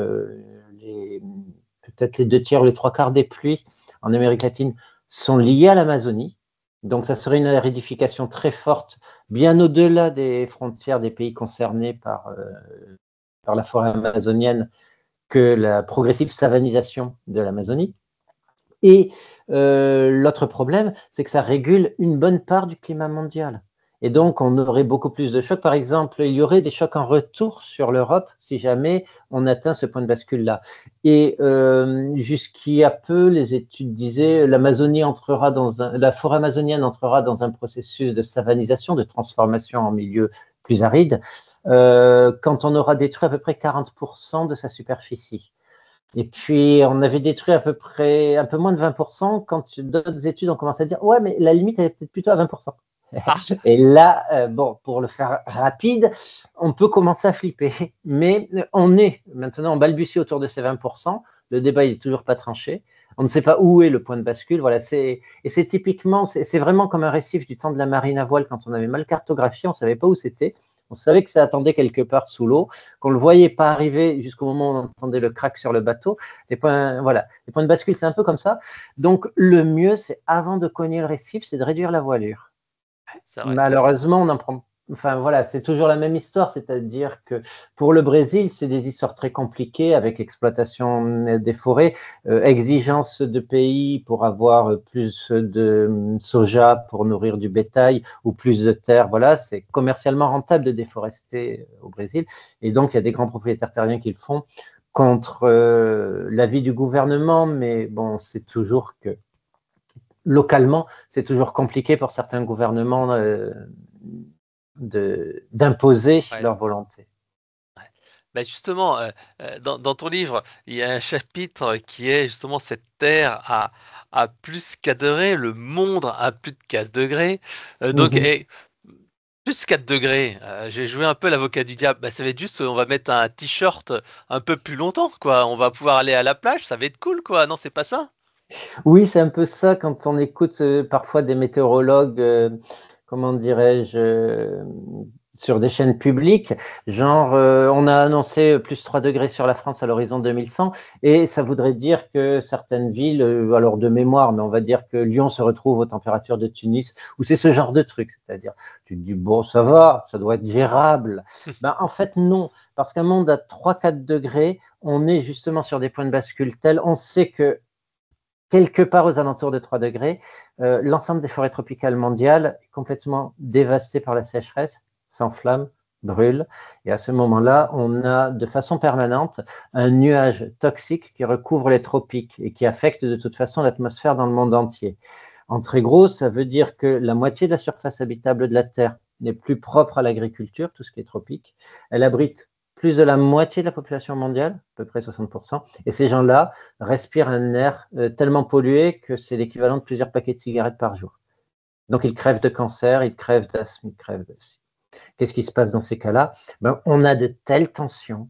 peut-être les 2 tiers ou les 3 quarts des pluies en Amérique latine sont liées à l'Amazonie. Donc, ça serait une aridification très forte, bien au-delà des frontières des pays concernés par la forêt amazonienne, que la progressive savanisation de l'Amazonie. Et l'autre problème, c'est que ça régule une bonne part du climat mondial. Et donc, on aurait beaucoup plus de chocs. Par exemple, il y aurait des chocs en retour sur l'Europe si jamais on atteint ce point de bascule-là. Et jusqu'il y a peu, les études disaient la forêt amazonienne entrera dans un processus de savanisation, de transformation en milieu plus aride, quand on aura détruit à peu près 40% de sa superficie. Et puis, on avait détruit à peu près un peu moins de 20% quand d'autres études ont commencé à dire, ouais, mais la limite, elle est peut-être plutôt à 20%. Ah, Et là, bon, pour le faire rapide, on peut commencer à flipper. Mais on est maintenant, on balbutie autour de ces 20%. Le débat, il n'est toujours pas tranché. On ne sait pas où est le point de bascule. Voilà, et c'est typiquement, c'est vraiment comme un récif du temps de la marine à voile quand on avait mal cartographié, on ne savait pas où c'était. On savait que ça attendait quelque part sous l'eau, qu'on ne le voyait pas arriver jusqu'au moment où on entendait le crack sur le bateau. Voilà, les points de bascule, c'est un peu comme ça. Donc, le mieux, c'est avant de cogner le récif, c'est de réduire la voilure. c'est vrai. Malheureusement, on en prend. Enfin voilà, c'est toujours la même histoire, c'est-à-dire que pour le Brésil, c'est des histoires très compliquées avec exploitation des forêts, exigence de pays pour avoir plus de soja pour nourrir du bétail ou plus de terre. Voilà, c'est commercialement rentable de déforester au Brésil, et donc il y a des grands propriétaires terriens qui le font contre l'avis du gouvernement, mais bon, c'est toujours que localement, c'est toujours compliqué pour certains gouvernements d'imposer Ouais. leur volonté. Bah, justement, dans ton livre, il y a un chapitre qui est justement cette Terre à plus qu'à degrés, le monde à plus de 15 degrés. Donc, Mhm. Plus 4 degrés. J'ai joué un peu l'avocat du diable. Bah, ça va être juste, on va mettre un t-shirt un peu plus longtemps, quoi. On va pouvoir aller à la plage, ça va être cool, quoi. Non, c'est pas ça? Oui, c'est un peu ça quand on écoute parfois des météorologues, comment dirais-je, sur des chaînes publiques, genre on a annoncé plus 3 degrés sur la France à l'horizon 2100, et ça voudrait dire que certaines villes, alors de mémoire, mais on va dire que Lyon se retrouve aux températures de Tunis, ou c'est ce genre de truc, c'est-à-dire tu te dis bon ça va, ça doit être gérable. Ben, en fait non, parce qu'un monde à 3-4 degrés, on est justement sur des points de bascule tels, on sait que quelque part aux alentours de 3 degrés, l'ensemble des forêts tropicales mondiales est complètement dévasté par la sécheresse, s'enflamme, brûle. Et à ce moment-là, on a de façon permanente un nuage toxique qui recouvre les tropiques et qui affecte de toute façon l'atmosphère dans le monde entier. En très gros, ça veut dire que la moitié de la surface habitable de la Terre n'est plus propre à l'agriculture, tout ce qui est tropique. Elle abrite plus de la moitié de la population mondiale, à peu près 60%, et ces gens-là respirent un air tellement pollué que c'est l'équivalent de plusieurs paquets de cigarettes par jour. Donc ils crèvent de cancer, ils crèvent d'asthme, ils crèvent de... Qu'est-ce qui se passe dans ces cas-là? Ben, on a de telles tensions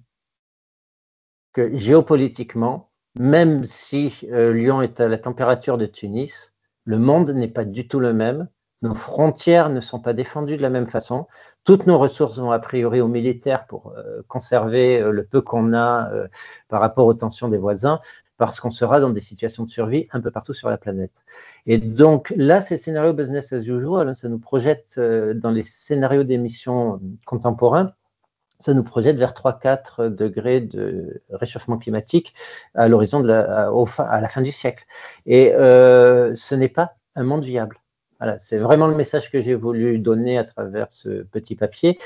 que géopolitiquement, même si Lyon est à la température de Tunis, le monde n'est pas du tout le même. Nos frontières ne sont pas défendues de la même façon. Toutes nos ressources vont a priori aux militaires pour conserver le peu qu'on a par rapport aux tensions des voisins, parce qu'on sera dans des situations de survie un peu partout sur la planète. Et donc là, c'est le scénario business as usual, ça nous projette dans les scénarios d'émissions contemporains, ça nous projette vers 3-4 degrés de réchauffement climatique à l'horizon à la fin du siècle. Et ce n'est pas un monde viable. Voilà, c'est vraiment le message que j'ai voulu donner à travers ce petit papier,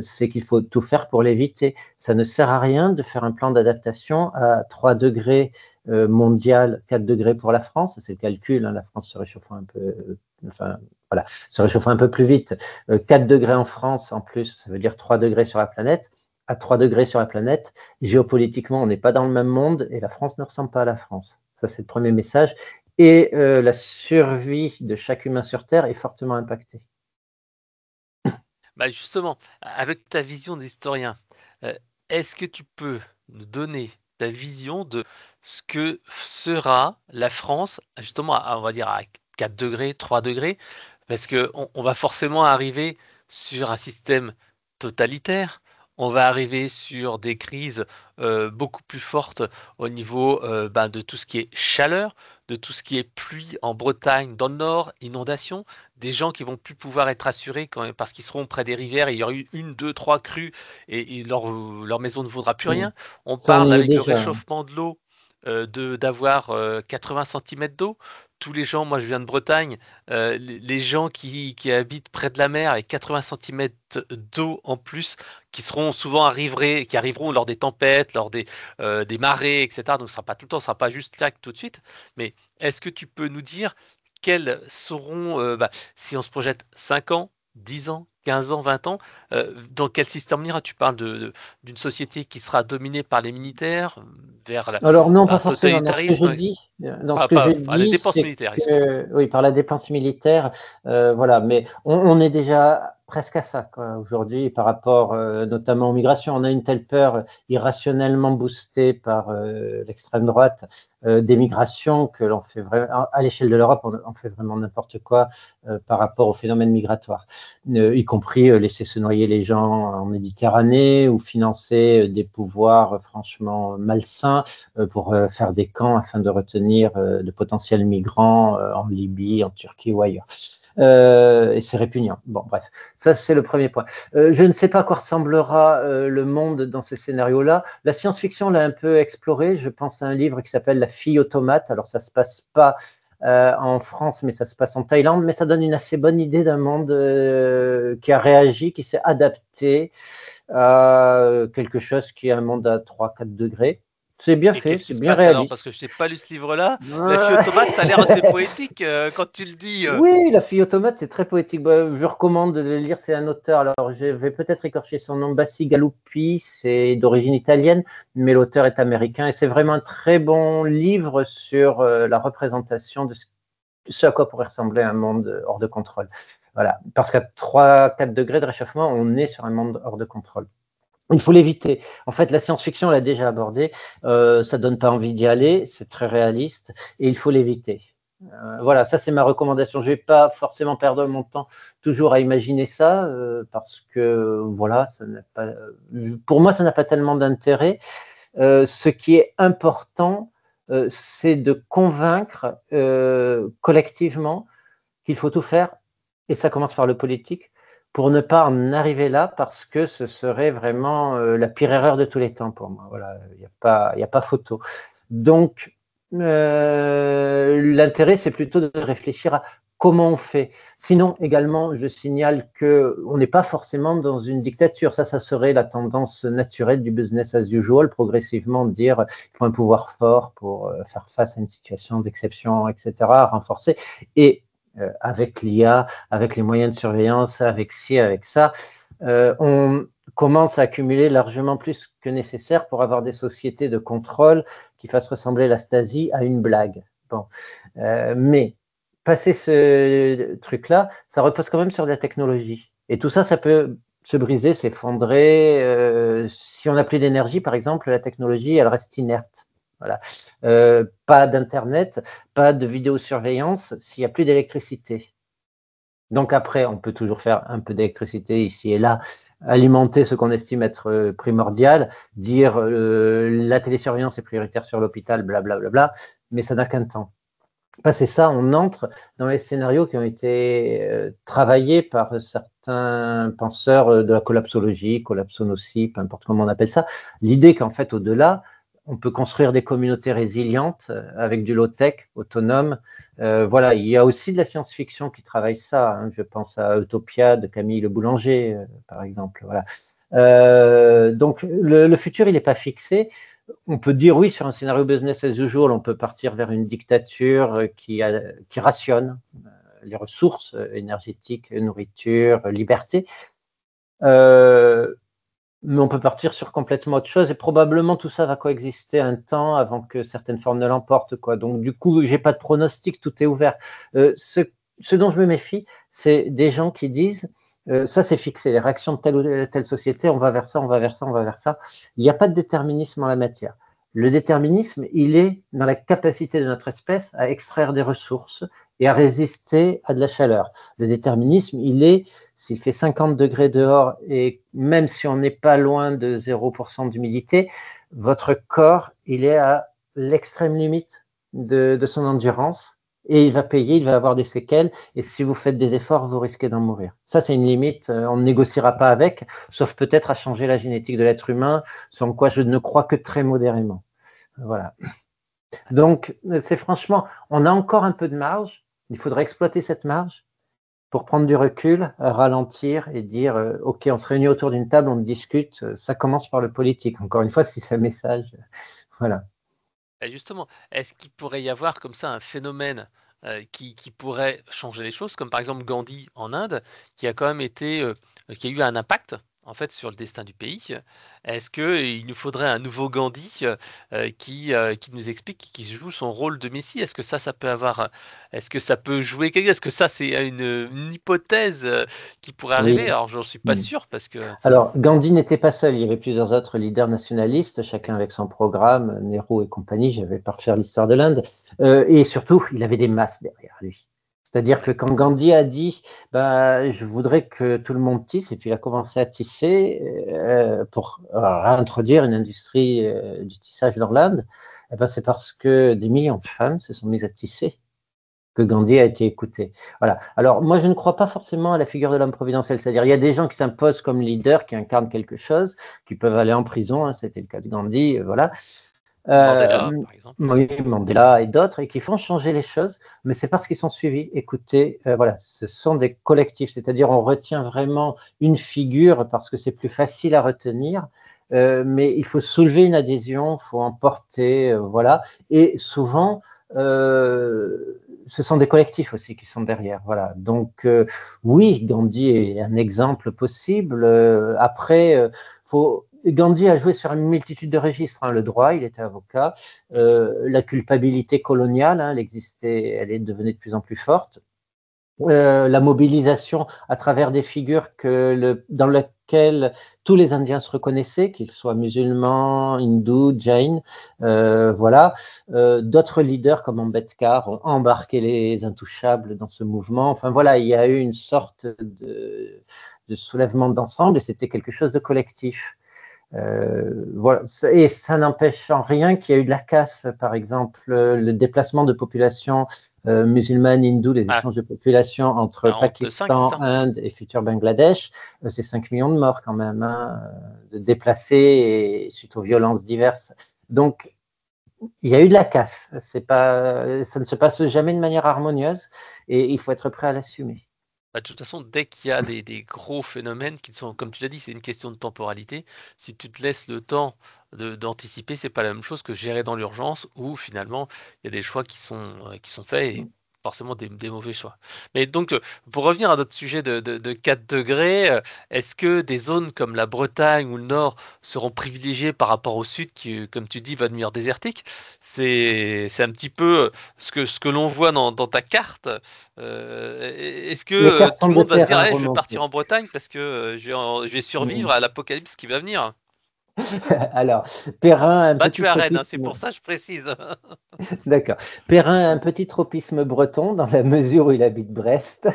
c'est qu'il faut tout faire pour l'éviter. Ça ne sert à rien de faire un plan d'adaptation à 3 degrés mondial, 4 degrés pour la France, c'est le calcul, hein, la France se réchauffant un peu, enfin, voilà, se réchauffant un peu plus vite. 4 degrés en France, en plus, ça veut dire 3 degrés sur la planète. À 3 degrés sur la planète, géopolitiquement, on n'est pas dans le même monde et la France ne ressemble pas à la France. Ça, c'est le premier message. Et la survie de chaque humain sur Terre est fortement impactée. Bah justement, avec ta vision d'historien, est-ce que tu peux nous donner ta vision de ce que sera la France, justement, on va dire à 4 degrés, 3 degrés, parce qu'on va forcément arriver sur un système totalitaire, on va arriver sur des crises beaucoup plus fortes au niveau ben, de tout ce qui est chaleur, de tout ce qui est pluie en Bretagne, dans le nord, inondations, des gens qui vont plus pouvoir être assurés parce qu'ils seront près des rivières et il y aura eu une, deux, trois crues et leur maison ne vaudra plus rien. On Ça, on parle y est avec le déjà. réchauffement de l'eau d'avoir 80 cm d'eau. Tous les gens, moi je viens de Bretagne, les gens qui habitent près de la mer et 80 cm d'eau en plus, qui seront souvent qui arriveront lors des tempêtes, lors des marées, etc. Donc ce sera pas tout le temps, ce sera pas juste tac tout de suite. Mais est-ce que tu peux nous dire quels seront, bah, si on se projette 5 ans, 10 ans, 15 ans, 20 ans, dans quel système on ira? Tu parles d'une société qui sera dominée par les militaires, vers Alors non, pas un forcément. Dans ce que je totalitarisme, dis, dans ce que je par les dis, dépenses c'est militaires, excuse-moi. que oui, par la dépense militaire, voilà. Mais on est déjà presque à ça quoi, aujourd'hui par rapport notamment aux migrations. On a une telle peur irrationnellement boostée par l'extrême droite des migrations que l'on fait vraiment à l'échelle de l'Europe, on fait vraiment n'importe quoi par rapport au phénomène migratoire, y compris laisser se noyer les gens en Méditerranée ou financer des pouvoirs franchement malsains pour faire des camps afin de retenir de potentiels migrants en Libye, en Turquie ou ailleurs. Et c'est répugnant. Bon, bref, ça c'est le premier point. Je ne sais pas à quoi ressemblera le monde dans ce scénario-là. La science-fiction l'a un peu exploré. Je pense à un livre qui s'appelle La fille automate. Alors ça se passe pas en France, mais ça se passe en Thaïlande. Mais ça donne une assez bonne idée d'un monde qui a réagi, qui s'est adapté à quelque chose qui est un monde à 3-4 degrés. C'est bien Et fait, qu'est-ce qui c'est se bien passe alors? Parce réaliste. que je n'ai pas lu ce livre-là. La fille automate, ça a l'air assez poétique quand tu le dis. Oui, La fille automate, c'est très poétique. Bah, je recommande de le lire. C'est un auteur. Alors, je vais peut-être écorcher son nom. Bassi Galuppi, c'est d'origine italienne, mais l'auteur est américain. Et c'est vraiment un très bon livre sur la représentation de ce à quoi pourrait ressembler un monde hors de contrôle. Voilà. Parce qu'à 3-4 degrés de réchauffement, on est sur un monde hors de contrôle. Il faut l'éviter. En fait, la science-fiction, on l'a déjà abordé. Ça donne pas envie d'y aller. C'est très réaliste et il faut l'éviter. Voilà, ça c'est ma recommandation. Je vais pas forcément perdre mon temps toujours à imaginer ça parce que voilà, ça n'a pas, pour moi, ça n'a pas tellement d'intérêt. Ce qui est important, c'est de convaincre collectivement qu'il faut tout faire, et ça commence par le politique, pour ne pas en arriver là, parce que ce serait vraiment la pire erreur de tous les temps pour moi. Voilà, il y a pas photo. Donc, l'intérêt, c'est plutôt de réfléchir à comment on fait. Sinon, également, je signale qu'on n'est pas forcément dans une dictature. Ça serait la tendance naturelle du business as usual, progressivement dire qu'il faut un pouvoir fort pour faire face à une situation d'exception, etc., renforcer. Et avec l'IA, avec les moyens de surveillance, avec ci, avec ça, on commence à accumuler largement plus que nécessaire pour avoir des sociétés de contrôle qui fassent ressembler la Stasi à une blague. Bon. Mais passer ce truc-là, ça repose quand même sur la technologie. Et tout ça, ça peut se briser, s'effondrer. Si on n'a plus d'énergie, par exemple, la technologie, elle reste inerte. Voilà. Pas d'Internet, pas de vidéosurveillance s'il n'y a plus d'électricité. Donc après, on peut toujours faire un peu d'électricité ici et là, alimenter ce qu'on estime être primordial, dire la télésurveillance est prioritaire sur l'hôpital, blablabla, mais ça n'a qu'un temps. Passer ça, on entre dans les scénarios qui ont été travaillés par certains penseurs de la collapsologie, collapsonocie, peu importe comment on appelle ça. L'idée qu'en fait, au-delà, on peut construire des communautés résilientes avec du low-tech, autonome. Voilà, il y a aussi de la science-fiction qui travaille ça. Hein. Je pense à Utopia de Camille Le Boulanger, par exemple. Voilà. Donc, le futur, il n'est pas fixé. On peut dire oui, sur un scénario business as usual, on peut partir vers une dictature qui rationne les ressources énergétiques, nourriture, liberté. Mais on peut partir sur complètement autre chose et probablement tout ça va coexister un temps avant que certaines formes ne l'emportent, quoi. Donc du coup, j'ai pas de pronostic, tout est ouvert. Ce dont je me méfie, c'est des gens qui disent ça c'est fixé, les réactions de telle ou telle société, on va vers ça, on va vers ça, on va vers ça. Il n'y a pas de déterminisme en la matière. Le déterminisme, il est dans la capacité de notre espèce à extraire des ressources et à résister à de la chaleur. Le déterminisme, il est s'il fait 50 degrés dehors et même si on n'est pas loin de 0% d'humidité, votre corps, il est à l'extrême limite de son endurance et il va payer, il va avoir des séquelles et si vous faites des efforts, vous risquez d'en mourir. Ça, c'est une limite, on ne négociera pas avec, sauf peut-être à changer la génétique de l'être humain, sans quoi je ne crois que très modérément. Voilà. Donc, c'est franchement, on a encore un peu de marge, il faudrait exploiter cette marge pour prendre du recul, ralentir et dire ok, on se réunit autour d'une table, on discute, ça commence par le politique. Encore une fois, si c'est un message, voilà. Et justement, est-ce qu'il pourrait y avoir comme ça un phénomène qui pourrait changer les choses, comme par exemple Gandhi en Inde, qui a quand même été, qui a eu un impact en fait sur le destin du pays. Est-ce qu'il nous faudrait un nouveau Gandhi qui nous explique, qui joue son rôle de Messie? Est-ce que ça peut avoir, est-ce que ça peut jouer quelque chose? Est-ce que ça c'est une hypothèse qui pourrait arriver? Oui. Alors j'en suis pas sûr parce que Alors, Gandhi n'était pas seul, il y avait plusieurs autres leaders nationalistes, chacun avec son programme, Nehru et compagnie, je ne vais pas refaire l'histoire de l'Inde, et surtout, il avait des masses derrière lui. C'est-à-dire que quand Gandhi a dit bah, je voudrais que tout le monde tisse, et puis il a commencé à tisser pour réintroduire une industrie du tissage dans l'Inde, eh ben, c'est parce que des millions de femmes se sont mises à tisser que Gandhi a été écouté. Voilà. Alors, moi, je ne crois pas forcément à la figure de l'homme providentiel. C'est-à-dire, il y a des gens qui s'imposent comme leaders, qui incarnent quelque chose, qui peuvent aller en prison. Hein, c'était le cas de Gandhi, voilà. Mandela, par exemple aussi. Oui, Mandela et d'autres, et qui font changer les choses, mais c'est parce qu'ils sont suivis, écoutés. Voilà, ce sont des collectifs, c'est-à-dire on retient vraiment une figure parce que c'est plus facile à retenir, mais il faut soulever une adhésion, il faut en porter, voilà. Et souvent, ce sont des collectifs aussi qui sont derrière. Voilà. Donc, oui, Gandhi est un exemple possible. Après, Gandhi a joué sur une multitude de registres. Hein. Le droit, il était avocat. La culpabilité coloniale, hein, elle existait, elle est devenue de plus en plus forte. la mobilisation à travers des figures dans lesquelles tous les Indiens se reconnaissaient, qu'ils soient musulmans, hindous, jains, voilà. D'autres leaders comme Ambedkar ont embarqué les intouchables dans ce mouvement. Enfin voilà, il y a eu une sorte de soulèvement d'ensemble et c'était quelque chose de collectif. Voilà. Et ça n'empêche en rien qu'il y a eu de la casse, par exemple, le déplacement de populations musulmanes, hindoues, les Ah, échanges de populations entre de 5, c'est Pakistan, ça? Inde et futur Bangladesh, c'est 5 millions de morts quand même, hein, de déplacés et suite aux violences diverses. Donc, il y a eu de la casse. Ça ne se passe jamais de manière harmonieuse et il faut être prêt à l'assumer. Bah, de toute façon, dès qu'il y a des gros phénomènes qui sont, comme tu l'as dit, c'est une question de temporalité. Si tu te laisses le temps d'anticiper, c'est pas la même chose que gérer dans l'urgence où finalement il y a des choix qui sont faits et forcément des mauvais choix. Mais donc, pour revenir à notre sujet de 4 degrés, est-ce que des zones comme la Bretagne ou le Nord seront privilégiées par rapport au Sud qui, comme tu dis, va devenir désertique? C'est un petit peu ce que l'on voit dans ta carte. Est-ce que Les cartes tout sont le de monde va se dire, terrain allez, je vais partir remontées. en Bretagne parce que je vais survivre à l'apocalypse qui va venir? Alors, Perrin a un Bah, tu petit es à Rennes, hein, c'est tropisme. pour ça que je précise. D'accord. Perrin a un petit tropisme breton dans la mesure où il habite Brest.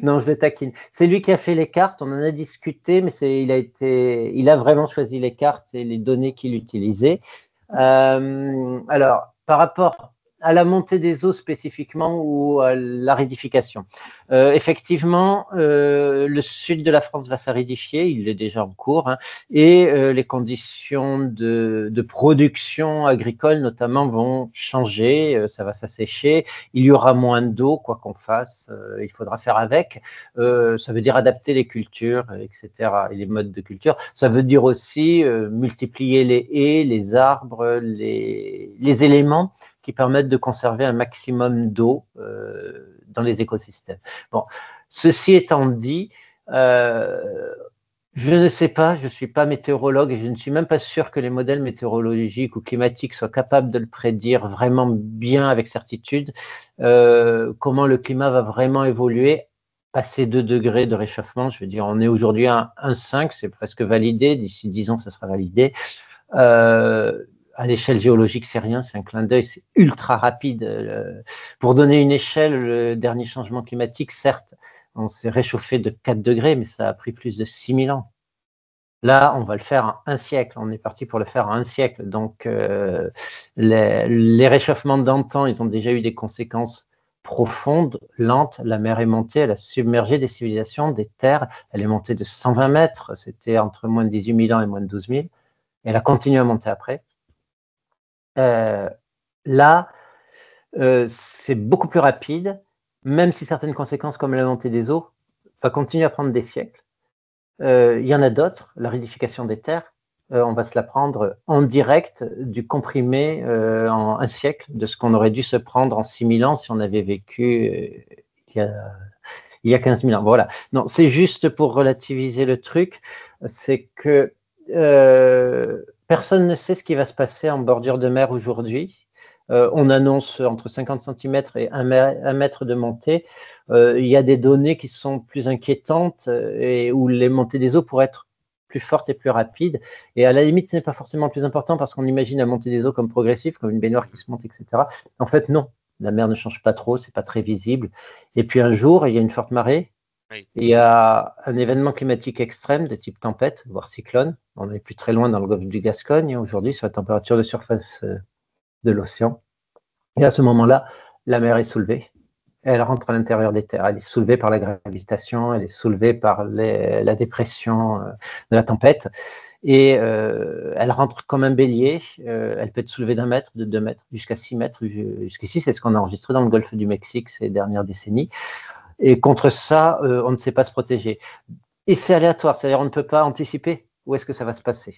Non, je le taquine. C'est lui qui a fait les cartes. On en a discuté, mais il a vraiment choisi les cartes et les données qu'il utilisait. Alors, par rapport à la montée des eaux spécifiquement ou à l'aridification, effectivement, le sud de la France va s'aridifier, il est déjà en cours, hein, et les conditions de production agricole notamment vont changer, ça va s'assécher, il y aura moins d'eau, quoi qu'on fasse, il faudra faire avec. Ça veut dire adapter les cultures, etc., et les modes de culture. Ça veut dire aussi multiplier les haies, les arbres, les éléments qui permettent de conserver un maximum d'eau dans les écosystèmes. Bon, ceci étant dit, je ne sais pas, je ne suis pas météorologue et je ne suis même pas sûr que les modèles météorologiques ou climatiques soient capables de le prédire vraiment bien avec certitude, comment le climat va vraiment évoluer. Passer 2 degrés de réchauffement, je veux dire, on est aujourd'hui à 1,5, c'est presque validé, d'ici 10 ans, ça sera validé. À l'échelle géologique, c'est rien, c'est un clin d'œil, c'est ultra rapide. Pour donner une échelle, le dernier changement climatique, certes, on s'est réchauffé de 4 degrés, mais ça a pris plus de 6000 ans. Là, on va le faire en un siècle. On est parti pour le faire en un siècle. Donc, les réchauffements d'antan, ils ont déjà eu des conséquences profondes, lentes. La mer est montée, elle a submergé des civilisations, des terres. Elle est montée de 120 mètres. C'était entre moins de 18 000 ans et moins de 12 000. Elle a continué à monter après. Euh, Là, c'est beaucoup plus rapide, même si certaines conséquences, comme la montée des eaux, va continuer à prendre des siècles. Il y en a d'autres, la ridification des terres, on va se la prendre en direct du comprimé en un siècle de ce qu'on aurait dû se prendre en 6000 ans si on avait vécu il y a, il y a 15 000 ans. Voilà. Non, c'est juste pour relativiser le truc, c'est que personne ne sait ce qui va se passer en bordure de mer aujourd'hui. On annonce entre 50 cm et 1 mètre de montée. Il y a des données qui sont plus inquiétantes et où les montées des eaux pourraient être plus fortes et plus rapides. Et à la limite, ce n'est pas forcément le plus important parce qu'on imagine la montée des eaux comme progressive, comme une baignoire qui se monte, etc. En fait, non. La mer ne change pas trop, c'est pas très visible. Et puis un jour, il y a une forte marée, Oui. il y a un événement climatique extrême de type tempête, voire cyclone. On n'est plus très loin dans le golfe du Gascogne aujourd'hui sur la température de surface de l'océan. Et à ce moment-là, la mer est soulevée. Elle rentre à l'intérieur des terres. Elle est soulevée par la gravitation, elle est soulevée par la dépression de la tempête. Et elle rentre comme un bélier. Elle peut être soulevée d'1 mètre, de 2 mètres, jusqu'à 6 mètres. Jusqu'ici, c'est ce qu'on a enregistré dans le golfe du Mexique ces dernières décennies. Et contre ça, on ne sait pas se protéger. Et c'est aléatoire, c'est-à-dire on ne peut pas anticiper où est-ce que ça va se passer.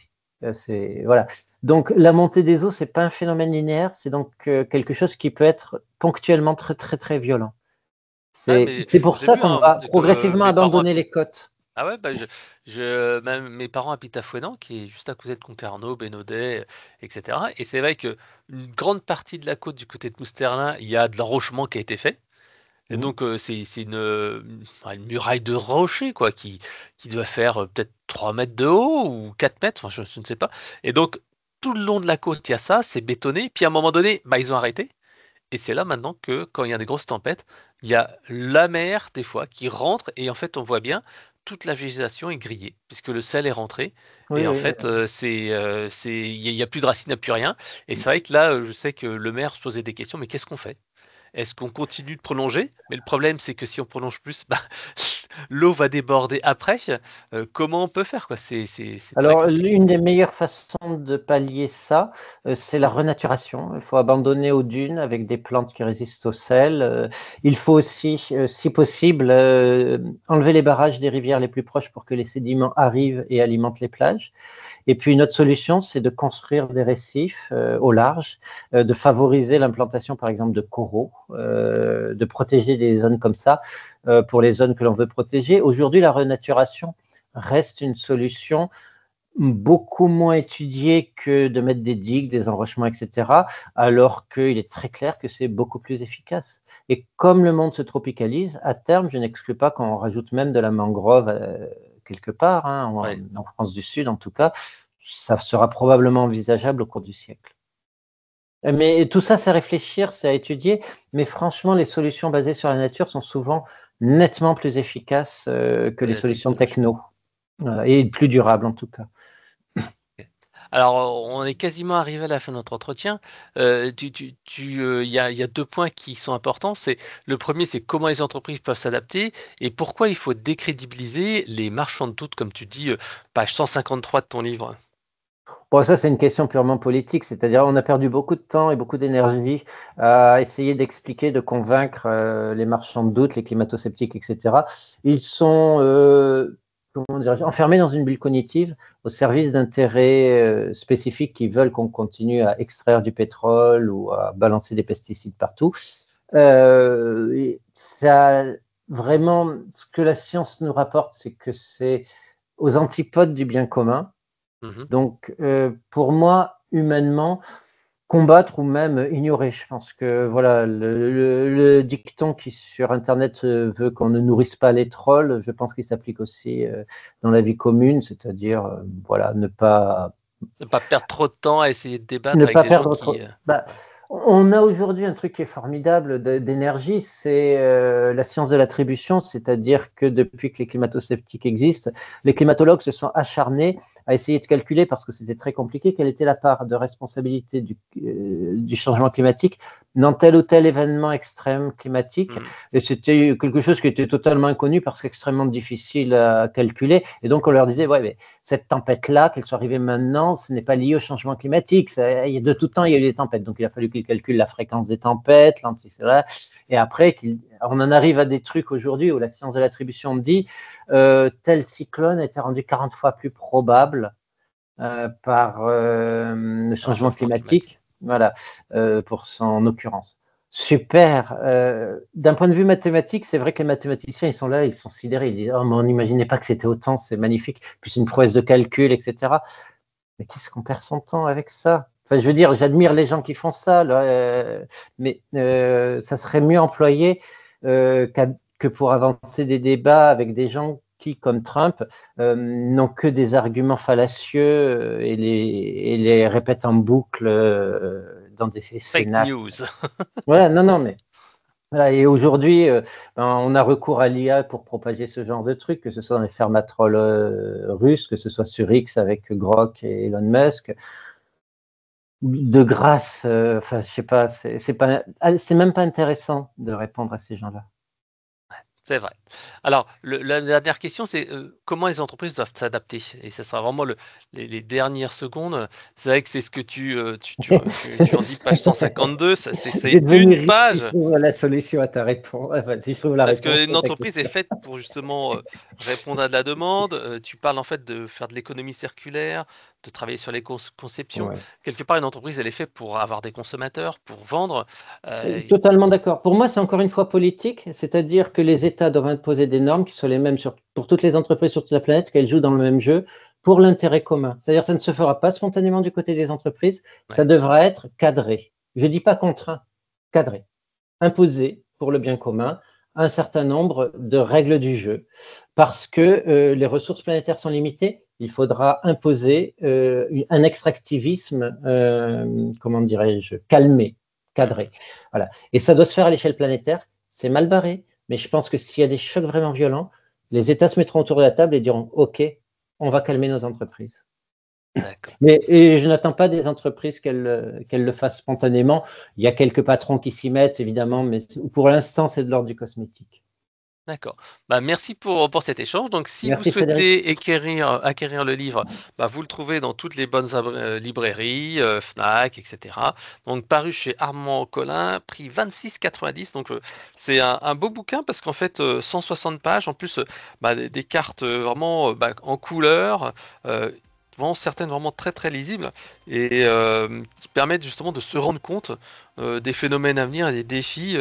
Voilà. Donc la montée des eaux, c'est pas un phénomène linéaire, c'est donc quelque chose qui peut être ponctuellement très très très violent. Ouais, C'est mais pour j'ai ça vu qu'on hein, va que progressivement mes parents abandonner habitent. les côtes. Ah ouais, bah mes parents habitent à Fouesnant, qui est juste à côté de Concarneau, Bénodet, etc. Et c'est vrai que une grande partie de la côte du côté de Mousterlin, il y a de l'enrochement qui a été fait. Et donc, c'est une muraille de rocher, quoi, qui doit faire peut-être 3 mètres de haut ou 4 mètres, enfin, je ne sais pas. Et donc, tout le long de la côte, il y a ça, c'est bétonné. Puis à un moment donné, bah, ils ont arrêté. Et c'est là maintenant que, quand il y a des grosses tempêtes, il y a la mer, des fois, qui rentre. Et en fait, on voit bien, toute la végétation est grillée, puisque le sel est rentré. Oui, Et en oui, fait, il y a plus de racines, il n'y a plus rien. Et c'est vrai que là, je sais que le maire se posait des questions, mais qu'est-ce qu'on fait? Est-ce qu'on continue de prolonger? Mais le problème, c'est que si on prolonge plus, bah, l'eau va déborder après. Comment on peut faire, quoi? C'est très alors, compliqué. l'une des meilleures façons de pallier ça, c'est la renaturation. Il faut abandonner aux dunes avec des plantes qui résistent au sel. Il faut aussi, si possible, enlever les barrages des rivières les plus proches pour que les sédiments arrivent et alimentent les plages. Et puis une autre solution, c'est de construire des récifs au large, de favoriser l'implantation, par exemple, de coraux, de protéger des zones comme ça pour les zones que l'on veut protéger. Aujourd'hui, la renaturation reste une solution beaucoup moins étudiée que de mettre des digues, des enrochements, etc., alors qu'il est très clair que c'est beaucoup plus efficace. Et comme le monde se tropicalise, à terme, je n'exclus pas qu'on rajoute même de la mangrove quelque part, hein, Ouais. en France du Sud en tout cas, ça sera probablement envisageable au cours du siècle. Mais tout ça, c'est à réfléchir, c'est à étudier, mais franchement, les solutions basées sur la nature sont souvent nettement plus efficaces que Que les la solutions technologie. techno, et plus durables en tout cas. Ok. Alors, on est quasiment arrivé à la fin de notre entretien. Il y a deux points qui sont importants. Le premier, c'est comment les entreprises peuvent s'adapter et pourquoi il faut décrédibiliser les marchands de doute, comme tu dis, page 153 de ton livre. Bon, ça, c'est une question purement politique, c'est-à-dire on a perdu beaucoup de temps et beaucoup d'énergie à essayer d'expliquer, de convaincre les marchands de doute, les climato-sceptiques, etc. Ils sont comment dirais-je, enfermés dans une bulle cognitive au service d'intérêts spécifiques qui veulent qu'on continue à extraire du pétrole ou à balancer des pesticides partout. Et ça, vraiment, ce que la science nous rapporte, c'est que c'est aux antipodes du bien commun. Mhm. Donc, pour moi, humainement, combattre ou même ignorer, je pense que voilà, le dicton qui sur Internet veut qu'on ne nourrisse pas les trolls, je pense qu'il s'applique aussi dans la vie commune, c'est-à-dire voilà, Ne pas perdre trop de temps à essayer de ne débattre avec pas des gens perdre qui. trop. Bah, Ouais. on a aujourd'hui un truc qui est formidable d'énergie, c'est la science de l'attribution, c'est-à-dire que depuis que les climato-sceptiques existent, les climatologues se sont acharnés à essayer de calculer, parce que c'était très compliqué, quelle était la part de responsabilité du changement climatique dans tel ou tel événement extrême climatique. Mhm. Et c'était quelque chose qui était totalement inconnu parce qu'extrêmement difficile à calculer. Et donc on leur disait, ouais, mais cette tempête-là, qu'elle soit arrivée maintenant, ce n'est pas lié au changement climatique. Ça, il y a de tout temps, il y a eu des tempêtes. Donc, il a fallu qu'ils calculent la fréquence des tempêtes, l'anticiclone. Et après, on en arrive à des trucs aujourd'hui où la science de l'attribution dit tel cyclone a été rendu 40 fois plus probable par le Un changement changement climatique. climatique. Voilà, pour son occurrence. Super. D'un point de vue mathématique, c'est vrai que les mathématiciens, ils sont là, ils sont sidérés. Ils disent, oh, mais on n'imaginait pas que c'était autant, c'est magnifique. Puis c'est une prouesse de calcul, etc. Mais qu'est-ce qu'on perd son temps avec ça? Enfin, je veux dire, j'admire les gens qui font ça, là, mais ça serait mieux employé que pour avancer des débats avec des gens qui, comme Trump, n'ont que des arguments fallacieux et les répètent en boucle dans des Fake scénarios. news. Voilà, non, non, mais voilà, et aujourd'hui, on a recours à l'IA pour propager ce genre de trucs, que ce soit dans les fermatrolles russes, que ce soit sur X avec Grok et Elon Musk. De grâce, enfin, je sais pas, c'est même pas intéressant de répondre à ces gens-là. C'est vrai. Alors, la dernière question, c'est comment les entreprises doivent s'adapter? Et ça sera vraiment les dernières secondes. C'est vrai que c'est ce que tu en dis, page 152, Je vais c'est devenir une riche si page. je trouve la solution à ta réponse. Enfin, si je trouve la Parce réponse qu'une à ta entreprise est question. faite pour justement répondre à de la demande. Tu parles en fait de faire de l'économie circulaire, de travailler sur les conceptions. Ouais. Quelque part, une entreprise, elle est faite pour avoir des consommateurs, pour vendre. Euh, Totalement d'accord. Pour moi, c'est encore une fois politique, c'est-à-dire que les États doivent imposer des normes qui soient les mêmes pour toutes les entreprises sur toute la planète, qu'elles jouent dans le même jeu pour l'intérêt commun. C'est-à-dire que ça ne se fera pas spontanément du côté des entreprises, ça ouais. devra être cadré. Je ne dis pas contraint, cadré, imposé pour le bien commun. un certain nombre de règles du jeu. Parce que les ressources planétaires sont limitées, il faudra imposer un extractivisme, comment dirais-je, calmé, cadré. Voilà. Et ça doit se faire à l'échelle planétaire. C'est mal barré, mais je pense que s'il y a des chocs vraiment violents, les États se mettront autour de la table et diront « OK, on va calmer nos entreprises ». Et je n'attends pas des entreprises qu'elles le fassent spontanément. Il y a quelques patrons qui s'y mettent, évidemment, mais pour l'instant, c'est de l'ordre du cosmétique. D'accord. Bah, merci pour cet échange. Donc, si Merci, vous souhaitez acquérir le livre, bah, vous le trouvez dans toutes les bonnes librairies, Fnac, etc. Donc, paru chez Armand Collin, prix 26,90. Donc, c'est un beau bouquin parce qu'en fait, 160 pages, en plus, bah, des cartes vraiment bah, en couleur. Vraiment certaines vraiment très très lisibles et qui permettent justement de se rendre compte des phénomènes à venir et des défis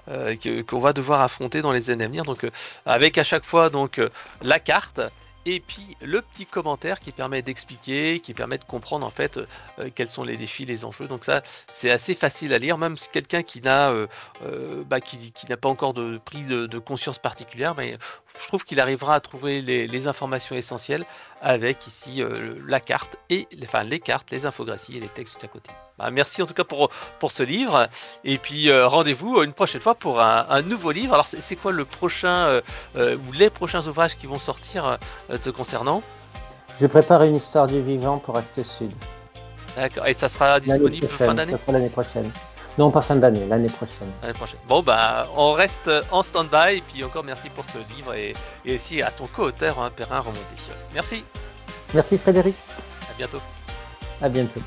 qu'on va devoir affronter dans les années à venir. Donc avec à chaque fois donc la carte et puis le petit commentaire qui permet d'expliquer, qui permet de comprendre en fait quels sont les défis, les enjeux. Donc ça c'est assez facile à lire, même si quelqu'un qui n'a qui n'a pas encore pris de conscience particulière, mais je trouve qu'il arrivera à trouver les informations essentielles avec ici la carte et les cartes, les infographies et les textes juste à côté. Bah, merci en tout cas pour ce livre et puis rendez-vous une prochaine fois pour un nouveau livre. Alors c'est quoi le prochain ou les prochains ouvrages qui vont sortir te concernant? Je prépare une histoire du vivant pour Actes Sud. D'accord, et ça sera disponible fin d'année? Ça sera l'année prochaine. Non, pas fin d'année, l'année prochaine. L'année prochaine. Bon, bah, on reste en stand-by. Et puis encore merci pour ce livre et aussi à ton co-auteur, Perrin Remonté. Merci. Merci Frédéric. À bientôt. À bientôt.